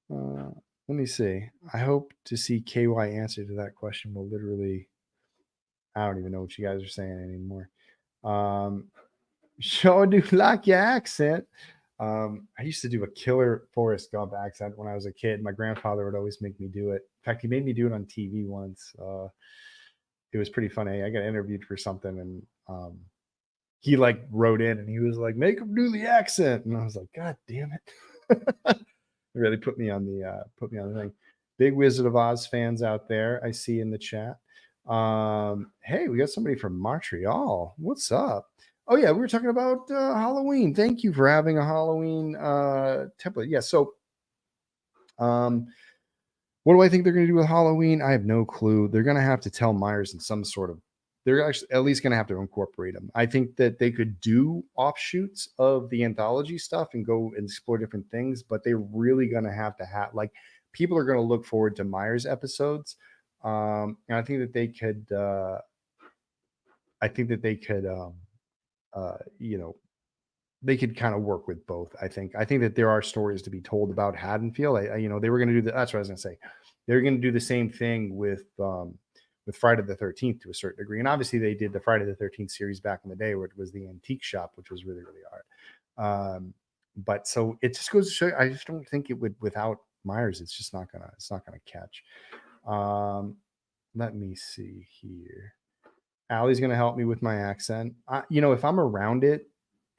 let me see. I hope to see KY answer to that question will literally, I don't even know what you guys are saying anymore. Sure do like your accent. I used to do a killer Forrest Gump accent when I was a kid. My grandfather would always make me do it. In fact, he made me do it on TV once. It was pretty funny. I got interviewed for something, and he like wrote in and he was like, make him do the accent. And I was like, God damn it. It really put me on the thing. Big Wizard of Oz fans out there, I see in the chat. Hey, we got somebody from Montreal. What's up? Oh yeah, we were talking about Halloween. Thank you for having a Halloween template. Yeah, so What do I think they're going to do with Halloween? I have no clue. They're going to have to tell Myers in some sort of. They're actually at least going to have to incorporate them. I think that they could do offshoots of the anthology stuff and go and explore different things, but they're really going to have like people are going to look forward to Myers episodes, and I think that they could. I think that they could. You know, they could kind of work with both. I think that there are stories to be told about Haddonfield. They were going to do that. That's what I was going to say. They're going to do the same thing with Friday the 13th to a certain degree. And obviously they did the Friday the 13th series back in the day where it was the antique shop, which was really, really hard. But so it just goes to show you, I just don't think it would without Myers. It's not gonna catch. Let me see here. Allie's going to help me with my accent. If I'm around it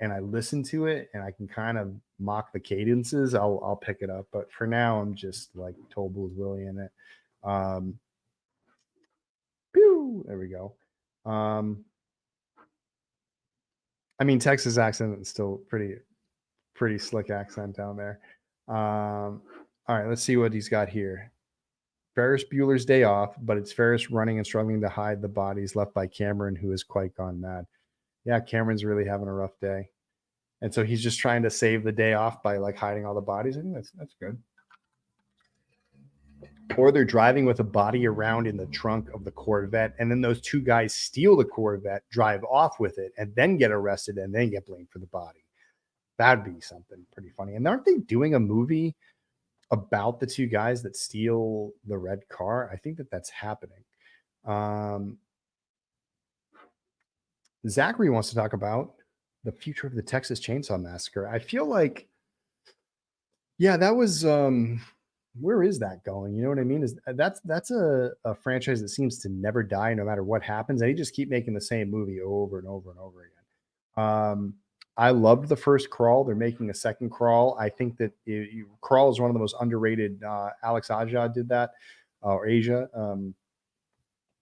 and I listen to it and I can kind of mock the cadences, I'll pick it up. But for now, I'm just like Toll Booth Willie in it. There we go. I mean, Texas accent is still pretty slick accent down there. All right, let's see what he's got here. Ferris Bueller's Day Off, but it's Ferris running and struggling to hide the bodies left by Cameron, who has quite gone mad. Yeah, Cameron's really having a rough day. And so he's just trying to save the day off by like hiding all the bodies. I think that's good. Or they're driving with a body around in the trunk of the Corvette, and then those two guys steal the Corvette, drive off with it, and then get arrested and then get blamed for the body. That'd be something pretty funny. And aren't they doing a movie about the two guys that steal the red car? I think that's happening. Zachary wants to talk about the future of the Texas Chainsaw Massacre. I feel like, yeah, that was where is that going? You know what I mean? That's a franchise that seems to never die no matter what happens. They just keep making the same movie over and over and over again. I loved the first Crawl. They're making a second Crawl. I think that Crawl is one of the most underrated. Alex Aja did that, or Asia.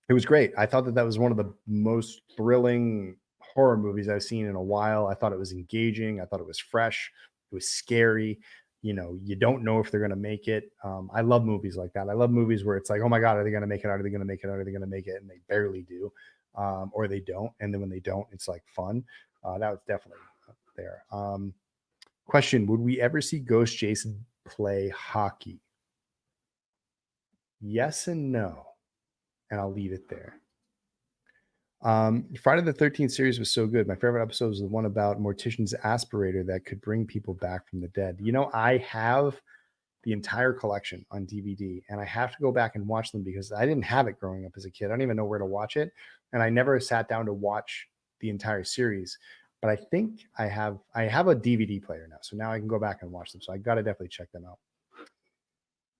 It was great. I thought that was one of the most thrilling horror movies I've seen in a while. I thought it was engaging. I thought it was fresh. It was scary. You don't know if they're going to make it. I love movies like that. I love movies where it's like, oh my God, are they going to make it? Are they going to make it? Are they going to make it? And they barely do, or they don't. And then when they don't, it's like fun. That was definitely there. Question: would we ever see Ghost Jason play hockey? Yes and no, and I'll leave it there. Friday the 13th series was so good. My favorite episode was the one about Mortician's aspirator that could bring people back from the dead. I have the entire collection on DVD, and I have to go back and watch them because I didn't have it growing up as a kid. I don't even know where to watch it, and I never sat down to watch the entire series. But I think I have a DVD player now, so now I can go back and watch them. So I got to definitely check them out.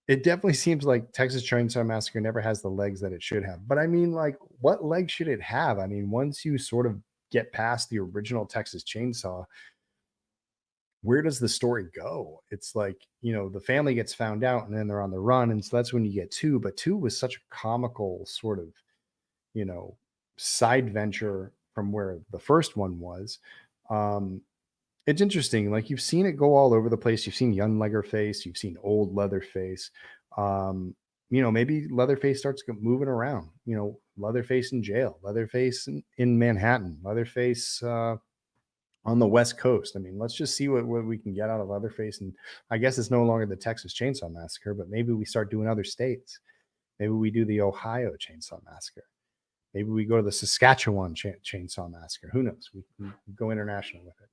It definitely seems like Texas Chainsaw Massacre never has the legs that it should have. But I mean, like, what legs should it have? I mean, once you sort of get past the original Texas Chainsaw, where does the story go? It's like, the family gets found out and then they're on the run. And so that's when you get 2. But 2 was such a comical sort of, side venture from where the first one was. It's interesting. Like, you've seen it go all over the place. You've seen young Leatherface. You've seen old Leatherface. Maybe Leatherface starts moving around. Leatherface in jail, Leatherface in Manhattan, Leatherface on the West Coast. I mean, let's just see what we can get out of Leatherface. And I guess it's no longer the Texas Chainsaw Massacre, but maybe we start doing other states. Maybe we do the Ohio Chainsaw Massacre. Maybe we go to the Saskatchewan Chainsaw Massacre. Who knows? We go international with it.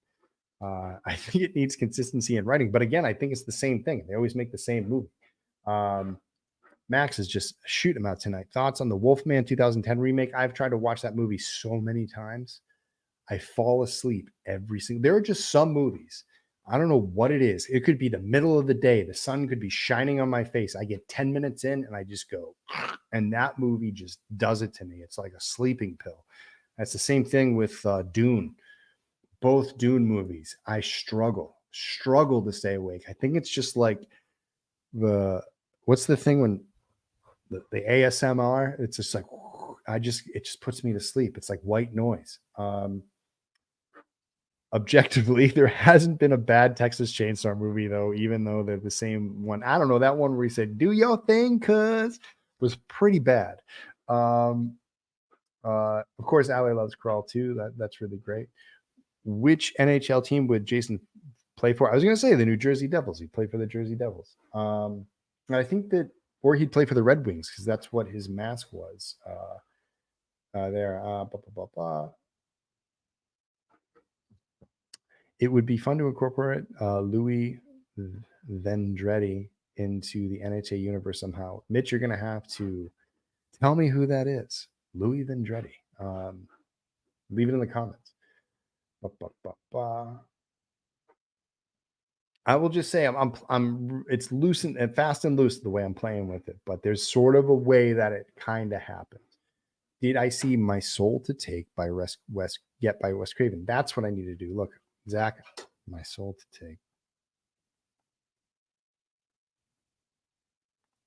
I think it needs consistency in writing, but again, I think it's the same thing. They always make the same movie. Max is just shoot him out tonight. Thoughts on the Wolfman 2010 remake? I've tried to watch that movie so many times. I fall asleep every single. There are just some movies. I don't know what it is. It could be the middle of the day. The sun could be shining on my face. I get 10 minutes in and I just go, and that movie just does it to me. It's like a sleeping pill. That's the same thing with Dune. Both Dune movies, I struggle to stay awake. I think it's just like what's the thing when the ASMR? It's just like it just puts me to sleep. It's like white noise. Objectively, there hasn't been a bad Texas Chainsaw movie though, even though they're the same one. I don't know, that one where he said, "Do your thing, cuz," was pretty bad. Um, of course, Allie loves Crawl too. That's really great. Which NHL team would Jason play for? I was going to say the New Jersey Devils. He'd play for the Jersey Devils. And I think that, or he'd play for the Red Wings because that's what his mask was. There. Blah, blah, blah, blah. It would be fun to incorporate Louis Vendretti into the NHL universe somehow. Mitch, you're going to have to tell me who that is. Louis Vendretti. Leave it in the comments. Ba, ba, ba, ba. I will just say it's loose and fast and loose the way I'm playing with it, but there's sort of a way that it kind of happens. Did I see My Soul to Take by Wes Craven? That's what I need to do. Look, Zach, My Soul to Take.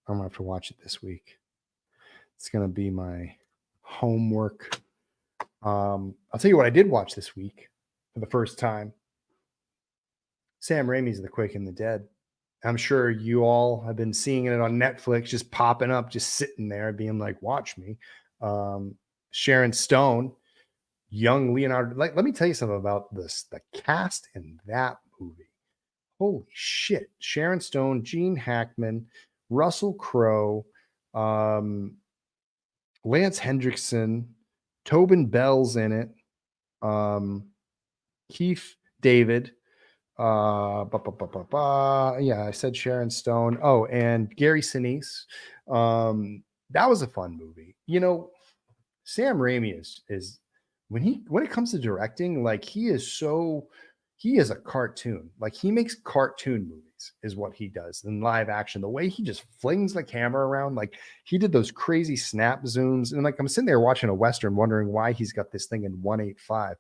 I'm gonna have to watch it this week. It's gonna be my homework. I'll tell you what I did watch this week for the first time. Sam Raimi's The Quick and the Dead. I'm sure you all have been seeing it on Netflix, just popping up, just sitting there, being like, "Watch me." Sharon Stone, young Leonardo. Like, let me tell you something about this. The cast in that movie. Holy shit! Sharon Stone, Gene Hackman, Russell Crowe, Lance Hendrickson, Tobin Bell's in it. Keith David. Yeah, I said Sharon Stone. Oh, and Gary Sinise. That was a fun movie. You know, Sam Raimi is when it comes to directing, like he is a cartoon. Like he makes cartoon movies is what he does in live action. The way he just flings the camera around, like he did those crazy snap zooms, and like I'm sitting there watching a Western wondering why he's got this thing in 1.85.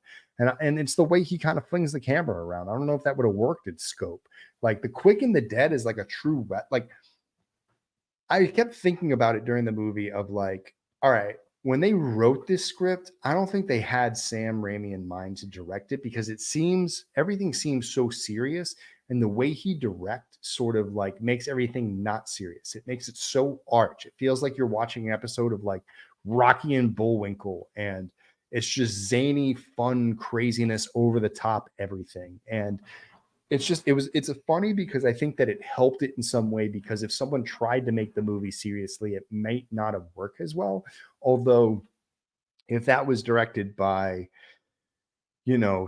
And it's the way he kind of flings the camera around. I don't know if that would have worked in scope. Like The Quick and the Dead is like a true like I kept thinking about it during the movie of like, all right, when they wrote this script, I don't think they had Sam Raimi in mind to direct it because everything seems so serious. And the way he directs sort of like makes everything not serious. It makes it so arch. It feels like you're watching an episode of like Rocky and Bullwinkle, and it's just zany, fun craziness, over the top everything. And it's a funny because I think that it helped it in some way, because if someone tried to make the movie seriously, it might not have worked as well. Although if that was directed by,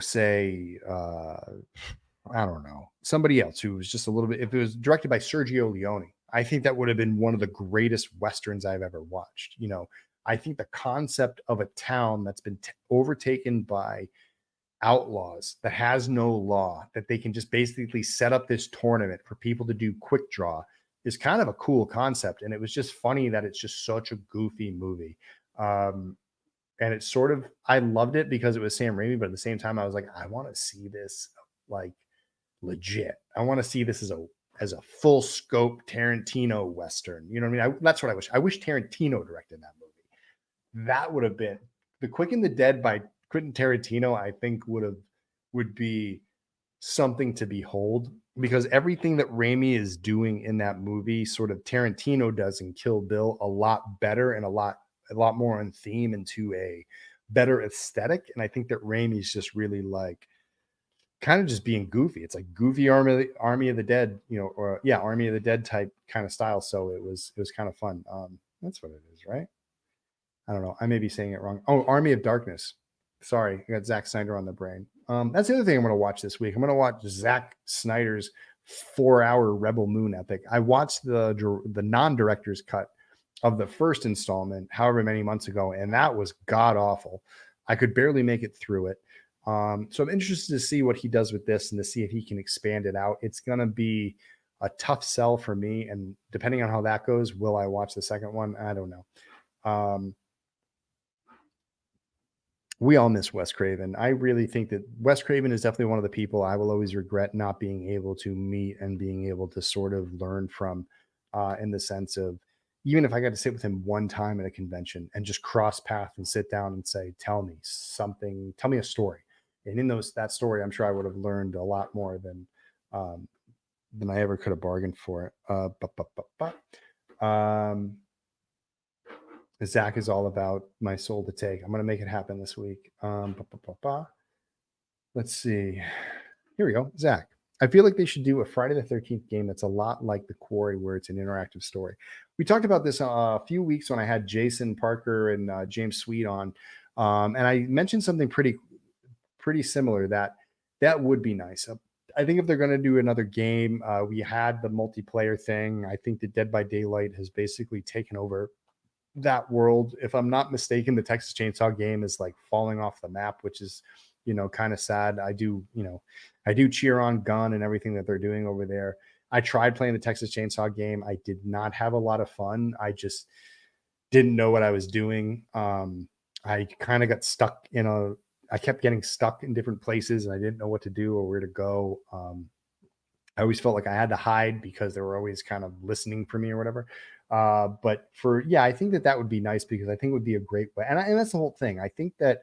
say, I don't know, somebody else who was just a little bit, if it was directed by Sergio Leone, I think that would have been one of the greatest Westerns I've ever watched. I think the concept of a town that's been overtaken by outlaws, that has no law, that they can just basically set up this tournament for people to do quick draw, is kind of a cool concept. And it was just funny that it's just such a goofy movie. And it's sort of, I loved it because it was Sam Raimi, but at the same time, I was like, I want to see this like legit. I want to see this as a full scope Tarantino Western. You know what I mean? That's what I wish. I wish Tarantino directed that movie. That would have been The Quick and the Dead by Quentin Tarantino. I think would be something to behold, because everything that Raimi is doing in that movie, sort of Tarantino does in Kill Bill a lot better, and a lot more on theme, into a better aesthetic. And I think that Raimi's just really like kind of just being goofy. It's like goofy Army of the Dead, or Army of the Dead type kind of style. So it was kind of fun. That's what it is, right? I don't know. I may be saying it wrong. Oh, Army of Darkness. Sorry, I got Zack Snyder on the brain. That's the other thing I'm going to watch this week. I'm going to watch Zack Snyder's 4-hour Rebel Moon epic. I watched the non-director's cut of the first installment however many months ago, and that was god awful. I could barely make it through it. So I'm interested to see what he does with this, and to see if he can expand it out. It's going to be a tough sell for me, and depending on how that goes, will I watch the second one? I don't know. We all miss Wes Craven. I really think that Wes Craven is definitely one of the people I will always regret not being able to meet and being able to sort of learn from, in the sense of, even if I got to sit with him one time at a convention and just cross path and sit down and say, tell me something, tell me a story. And in that story, I'm sure I would have learned a lot more um, than I ever could have bargained for. Zach is all about my soul to take. I'm gonna make it happen this week. Let's see. Here we go. Zach, I feel like they should do a Friday the 13th game that's a lot like The Quarry, where it's an interactive story. We talked about this a few weeks when I had Jason Parker and James Sweet on. And I mentioned something pretty similar that would be nice. I think if they're going to do another game, we had the multiplayer thing. I think the Dead by Daylight has basically taken over that world. If I'm not mistaken, the Texas Chainsaw game is like falling off the map, which is, kind of sad. I do cheer on Gun and everything that they're doing over there. I tried playing the Texas Chainsaw game. I did not have a lot of fun. I just didn't know what I was doing. I kind of got stuck I kept getting stuck in different places and I didn't know what to do or where to go. I always felt like I had to hide because they were always kind of listening for me or whatever. But I think that would be nice because I think it would be a great way. And that's the whole thing. I think that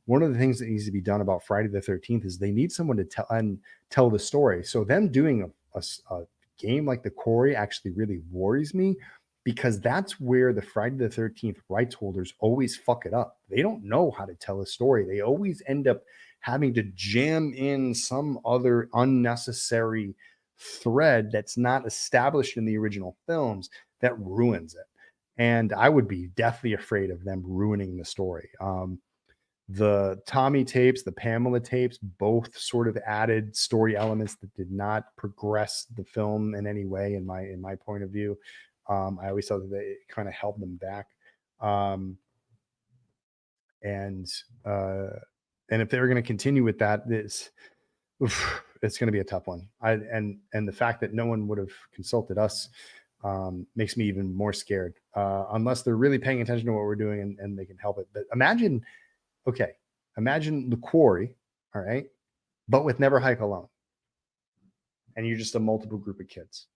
one of the things that needs to be done about Friday the 13th is they need someone to tell the story. So them doing a game like The Quarry actually really worries me because that's where the Friday the 13th rights holders always fuck it up. They don't know how to tell a story. They always end up having to jam in some other unnecessary thread that's not established in the original films that ruins it. And I would be deathly afraid of them ruining the story. The Tommy tapes, the Pamela tapes, both sort of added story elements that did not progress the film in any way, in my point of view. I always thought that they kind of held them back. Um, and and if they were going to continue with that, it's going to be a tough one. And the fact that no one would have consulted us makes me even more scared. Unless they're really paying attention to what we're doing and they can help it. But imagine The Quarry, all right, but with Never Hike Alone, and you're just a multiple group of kids.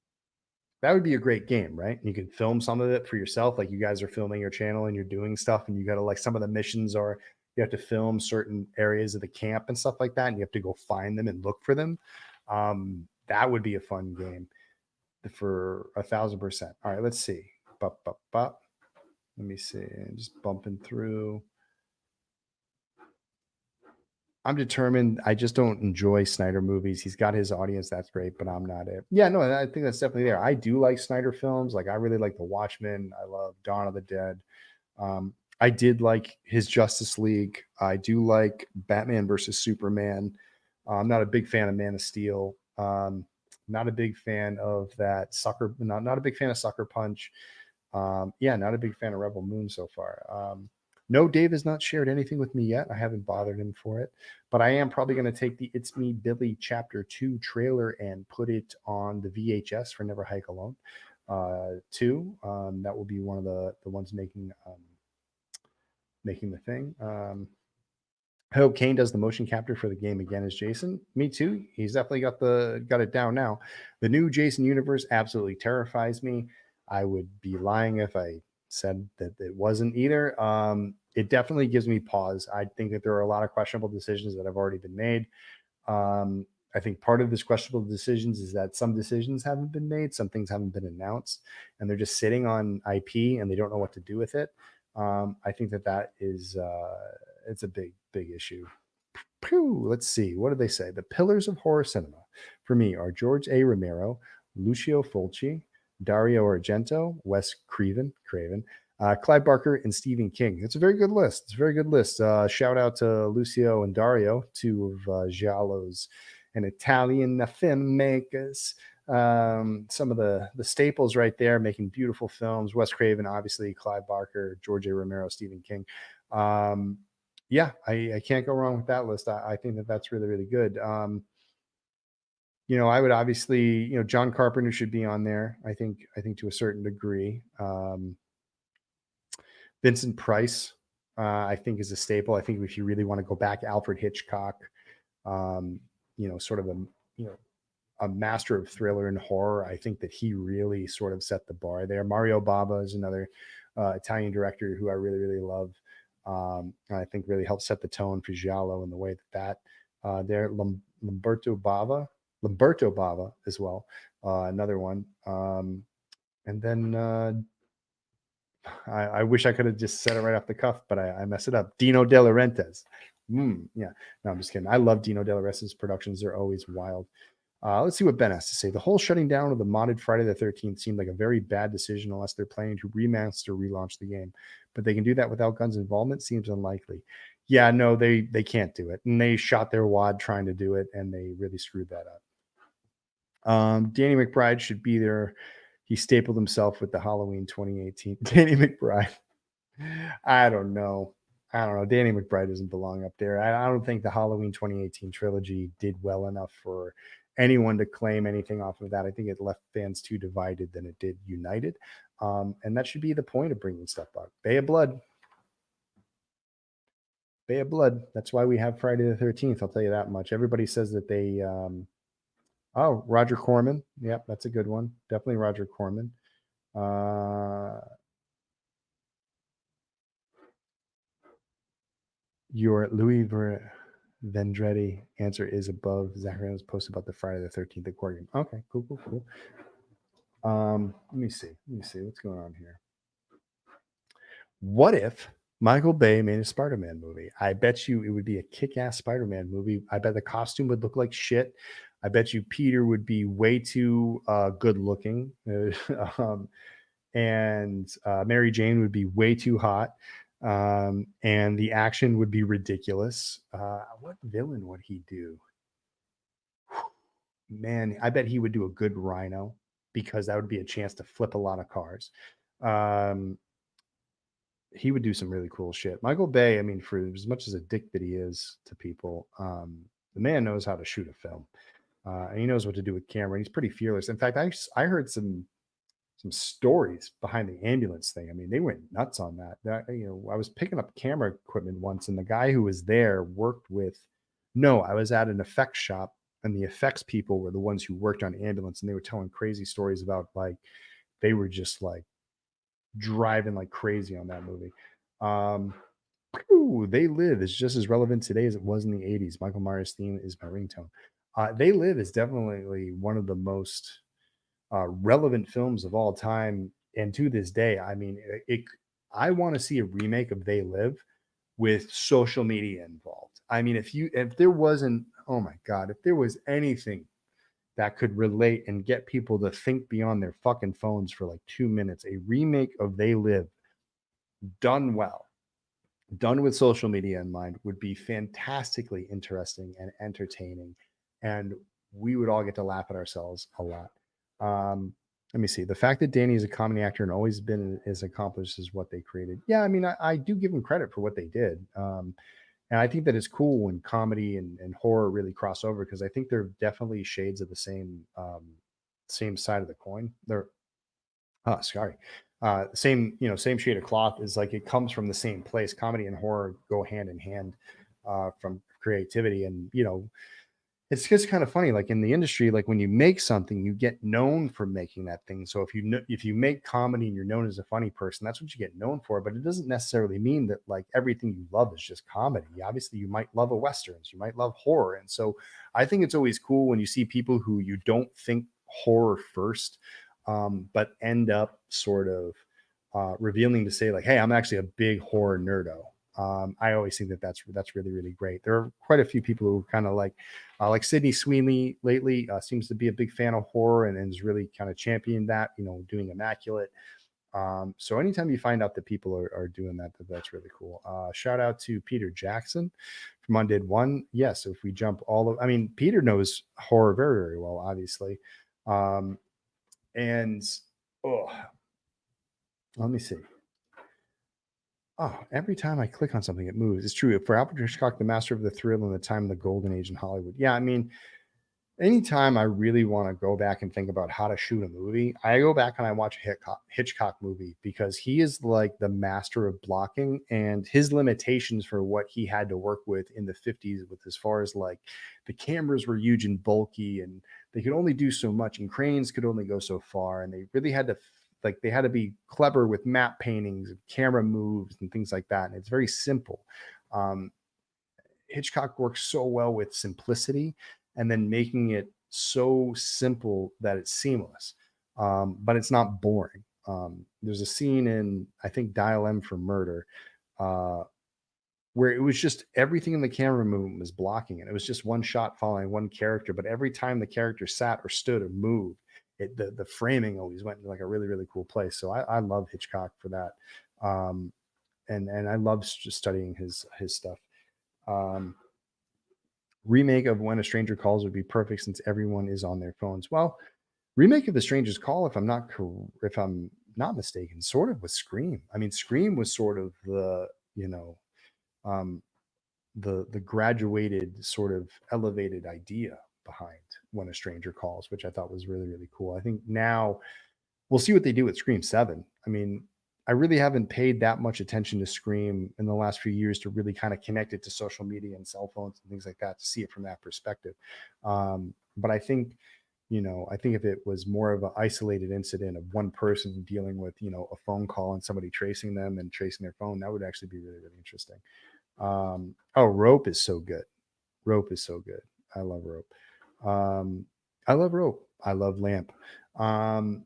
That would be a great game, right? And you can film some of it for yourself, like you guys are filming your channel and you're doing stuff, and you got to like some of the missions are you have to film certain areas of the camp and stuff like that, and you have to go find them and look for them. That would be a fun game for 1,000%. All right, let's see. Let me see. Just bumping through. I'm determined. I just don't enjoy Snyder movies. He's got his audience. That's great, but I'm not it. Yeah, no, I think that's definitely there. I do like Snyder films. Like I really like The Watchmen. I love Dawn of the Dead. I did like his Justice League. I do like Batman versus Superman. I'm not a big fan of Man of Steel. Not a big fan of that Sucker. Not a big fan of Sucker Punch. Not a big fan of Rebel Moon so far. No, Dave has not shared anything with me yet. I haven't bothered him for it, but I am probably going to take the It's Me Billy Chapter 2 trailer and put it on the VHS for Never Hike Alone 2. That will be one of the ones making the thing. I hope Kane does the motion capture for the game again as Jason. Me too. He's definitely got it down now. The new Jason universe absolutely terrifies me. I would be lying if I said that it wasn't either. It definitely gives me pause. I think that there are a lot of questionable decisions that have already been made. I think part of this questionable decisions is that some decisions haven't been made, some things haven't been announced, and they're just sitting on IP and they don't know what to do with it. I think that is it's a big issue. Let's see. What did they say? The pillars of horror cinema for me are George A. Romero, Lucio Fulci, Dario Argento, Wes Craven, Clive Barker, and Stephen King. It's a very good list. Shout out to Lucio and Dario, two of Giallo's and Italian filmmakers. Some of the staples right there, making beautiful films. Wes Craven, obviously, Clive Barker, George A. Romero, Stephen King. I can't go wrong with that list. I think that's really, really good. I would obviously, John Carpenter should be on there. I think to a certain degree. Vincent Price, I think is a staple. I think if you really want to go back, Alfred Hitchcock, sort of a master of thriller and horror. I think that he really sort of set the bar there. Mario Bava is another Italian director who I really, really love. I think really helped set the tone for Giallo and the way that there, Lamberto Bava as well, another one. And then I wish I could have just said it right off the cuff, but I messed it up. Dino De Laurentiis. Yeah, no, I'm just kidding. I love Dino De Laurentiis' productions. They're always wild. Let's see what Ben has to say. The whole shutting down of the modded Friday the 13th seemed like a very bad decision unless they're planning to remaster or relaunch the game. But they can do that without Gunn's involvement seems unlikely. Yeah, no, they can't do it. And they shot their wad trying to do it, and they really screwed that up. Danny McBride should be there. He stapled himself with the Halloween 2018. Danny McBride. I don't know. Danny McBride doesn't belong up there. I don't think the Halloween 2018 trilogy did well enough for anyone to claim anything off of that. I think it left fans too divided than it did united. And that should be the point of bringing stuff back. Bay of Blood. Bay of Blood. That's why we have Friday the 13th. I'll tell you that much. Everybody says that they Roger Corman. Yep, that's a good one. Definitely Roger Corman. Your Louis Vendretti answer is above Zachariah's post about the Friday the 13th accordion. Okay, cool. Let me see what's going on here. What if Michael Bay made a Spider-Man movie? I bet you it would be a kick-ass Spider-Man movie. I bet the costume would look like shit. I bet you Peter would be way too good looking. And Mary Jane would be way too hot. And the action would be ridiculous. What villain would he do? Man, I bet he would do a good Rhino because that would be a chance to flip a lot of cars. He would do some really cool shit. Michael Bay, I mean, for as much as a dick that he is to people, the man knows how to shoot a film. And he knows what to do with camera. He's pretty fearless. In fact, I heard some stories behind the ambulance thing. I mean, they went nuts on that. I was picking up camera equipment once, and the guy who was there worked with. No, I was at an effects shop, and the effects people were the ones who worked on ambulance, and they were telling crazy stories about like they were just like driving like crazy on that movie. They Live is just as relevant today as it was in the 80s. Michael Myers' theme is my ringtone. They Live is definitely one of the most relevant films of all time, and to this day, I mean, I want to see a remake of They Live with social media involved. I mean, if there wasn't, oh my god, if there was anything that could relate and get people to think beyond their fucking phones for like 2 minutes, a remake of They Live done well, done with social media in mind, would be fantastically interesting and entertaining, and we would all get to laugh at ourselves a lot. Let me see. The fact that Danny is a comedy actor and always been as accomplished as what they created. Yeah, I mean, I do give them credit for what they did. And I think that it's cool when comedy and horror really cross over, because I think they're definitely shades of the same side of the coin. They're same shade of cloth. Is like it comes from the same place. Comedy and horror go hand in hand from creativity, and it's just kind of funny. Like in the industry, like when you make something, you get known for making that thing. So if you make comedy and you're known as a funny person, that's what you get known for. But it doesn't necessarily mean that like everything you love is just comedy. Obviously, you might love a westerns, you might love horror, and so I think it's always cool when you see people who you don't think horror first, but end up sort of revealing to say like, "Hey, I'm actually a big horror nerdo." I always think that that's really, really great. There are quite a few people who kind of like Sydney Sweeney lately seems to be a big fan of horror and has really kind of championed that, doing Immaculate. So anytime you find out that people are doing that, that's really cool. Shout out to Peter Jackson from Undid One. Yes, if we jump Peter knows horror very, very well, obviously. And let me see. Oh, every time I click on something, it moves. It's true. For Alfred Hitchcock, the master of the thrill and the time of the golden age in Hollywood. Yeah, I mean, anytime I really want to go back and think about how to shoot a movie, I go back and I watch a Hitchcock movie, because he is like the master of blocking, and his limitations for what he had to work with in the 50s, with as far as like the cameras were huge and bulky, and they could only do so much, and cranes could only go so far, and they really had to they had to be clever with map paintings and camera moves and things like that. And it's very simple. Hitchcock works so well with simplicity and then making it so simple that it's seamless, but it's not boring. There's a scene in, I think, Dial M for Murder, uh, where it was just everything in the camera movement was blocking it. It was just one shot following one character, but every time the character sat or stood or moved, the framing always went into like a really, really cool place. So I love Hitchcock for that. Um, and I love just studying his stuff. Um, Remake of When a Stranger Calls would be perfect since everyone is on their phones. Well, remake of The Stranger's Call, if I'm not mistaken, sort of with Scream. I mean, Scream was sort of the, you know, um, the graduated sort of elevated idea behind When a Stranger Calls, which I thought was really, really cool. I think now we'll see what they do with Scream 7. I mean, I really haven't paid that much attention to Scream in the last few years to really kind of connect it to social media and cell phones and things like that to see it from that perspective. But I think, I think if it was more of an isolated incident of one person dealing with, a phone call and somebody tracing them and tracing their phone, that would actually be really, really interesting. Oh, Rope is so good. Rope is so good. I love Rope. I love Rope. I love Lamp. Um,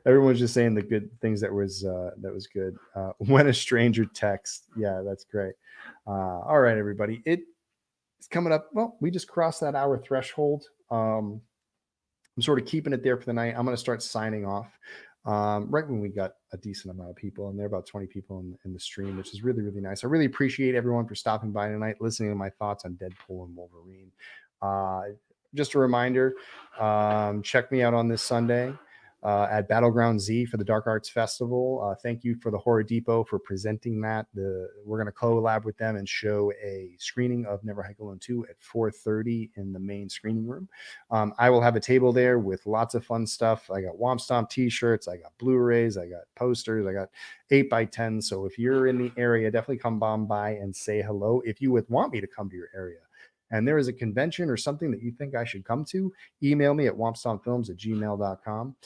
Everyone's just saying the good things that was good. When a stranger texts, yeah, that's great. All right, everybody, it's coming up. Well, we just crossed that hour threshold. I'm sort of keeping it there for the night. I'm going to start signing off right when we got a decent amount of people, and there are about 20 people in the stream, which is really, really nice. I really appreciate everyone for stopping by tonight, listening to my thoughts on Deadpool and Wolverine. Just a reminder, check me out on this Sunday at Battleground Z for the Dark Arts Festival. Thank you for the Horror Depot for presenting that. We're going to collab with them and show a screening of Never Hike Alone 2 at 4:30 in the main screening room. I will have a table there with lots of fun stuff. I got Womp Stomp t-shirts, I got Blu-rays, I got posters, I got 8x10. So if you're in the area, definitely come by and say hello. If you would want me to come to your area and there is a convention or something that you think I should come to, email me at wompstompfilms@gmail.com.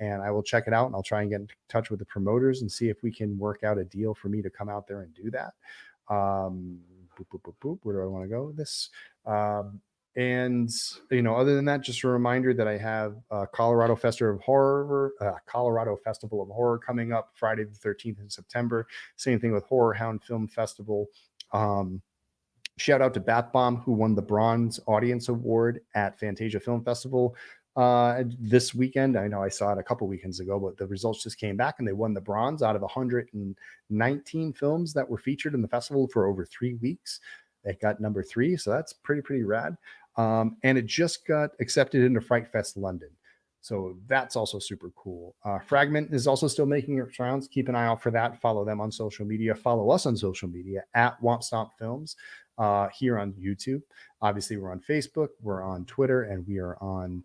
And I will check it out, and I'll try and get in touch with the promoters and see if we can work out a deal for me to come out there and do that. Where do I want to go with this? And other than that, just a reminder that I have Colorado Festival of Horror coming up Friday the 13th in September. Same thing with Horror Hound Film Festival. Shout out to Bat Bomb, who won the Bronze Audience Award at Fantasia Film Festival this weekend. I know I saw it a couple weekends ago, but the results just came back and they won the bronze out of 119 films that were featured in the festival for over 3 weeks. They got number 3, so that's pretty rad. And it just got accepted into Fright Fest London. So that's also super cool. Fragment is also still making its rounds. Keep an eye out for that. Follow them on social media. Follow us on social media at Womp Stomp Films here on YouTube. Obviously, we're on Facebook, we're on Twitter, and we are on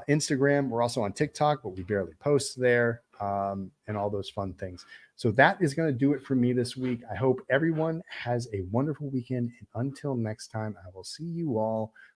Instagram. We're also on TikTok, but we barely post there, and all those fun things. So that is going to do it for me this week. I hope everyone has a wonderful weekend. And until next time, I will see you all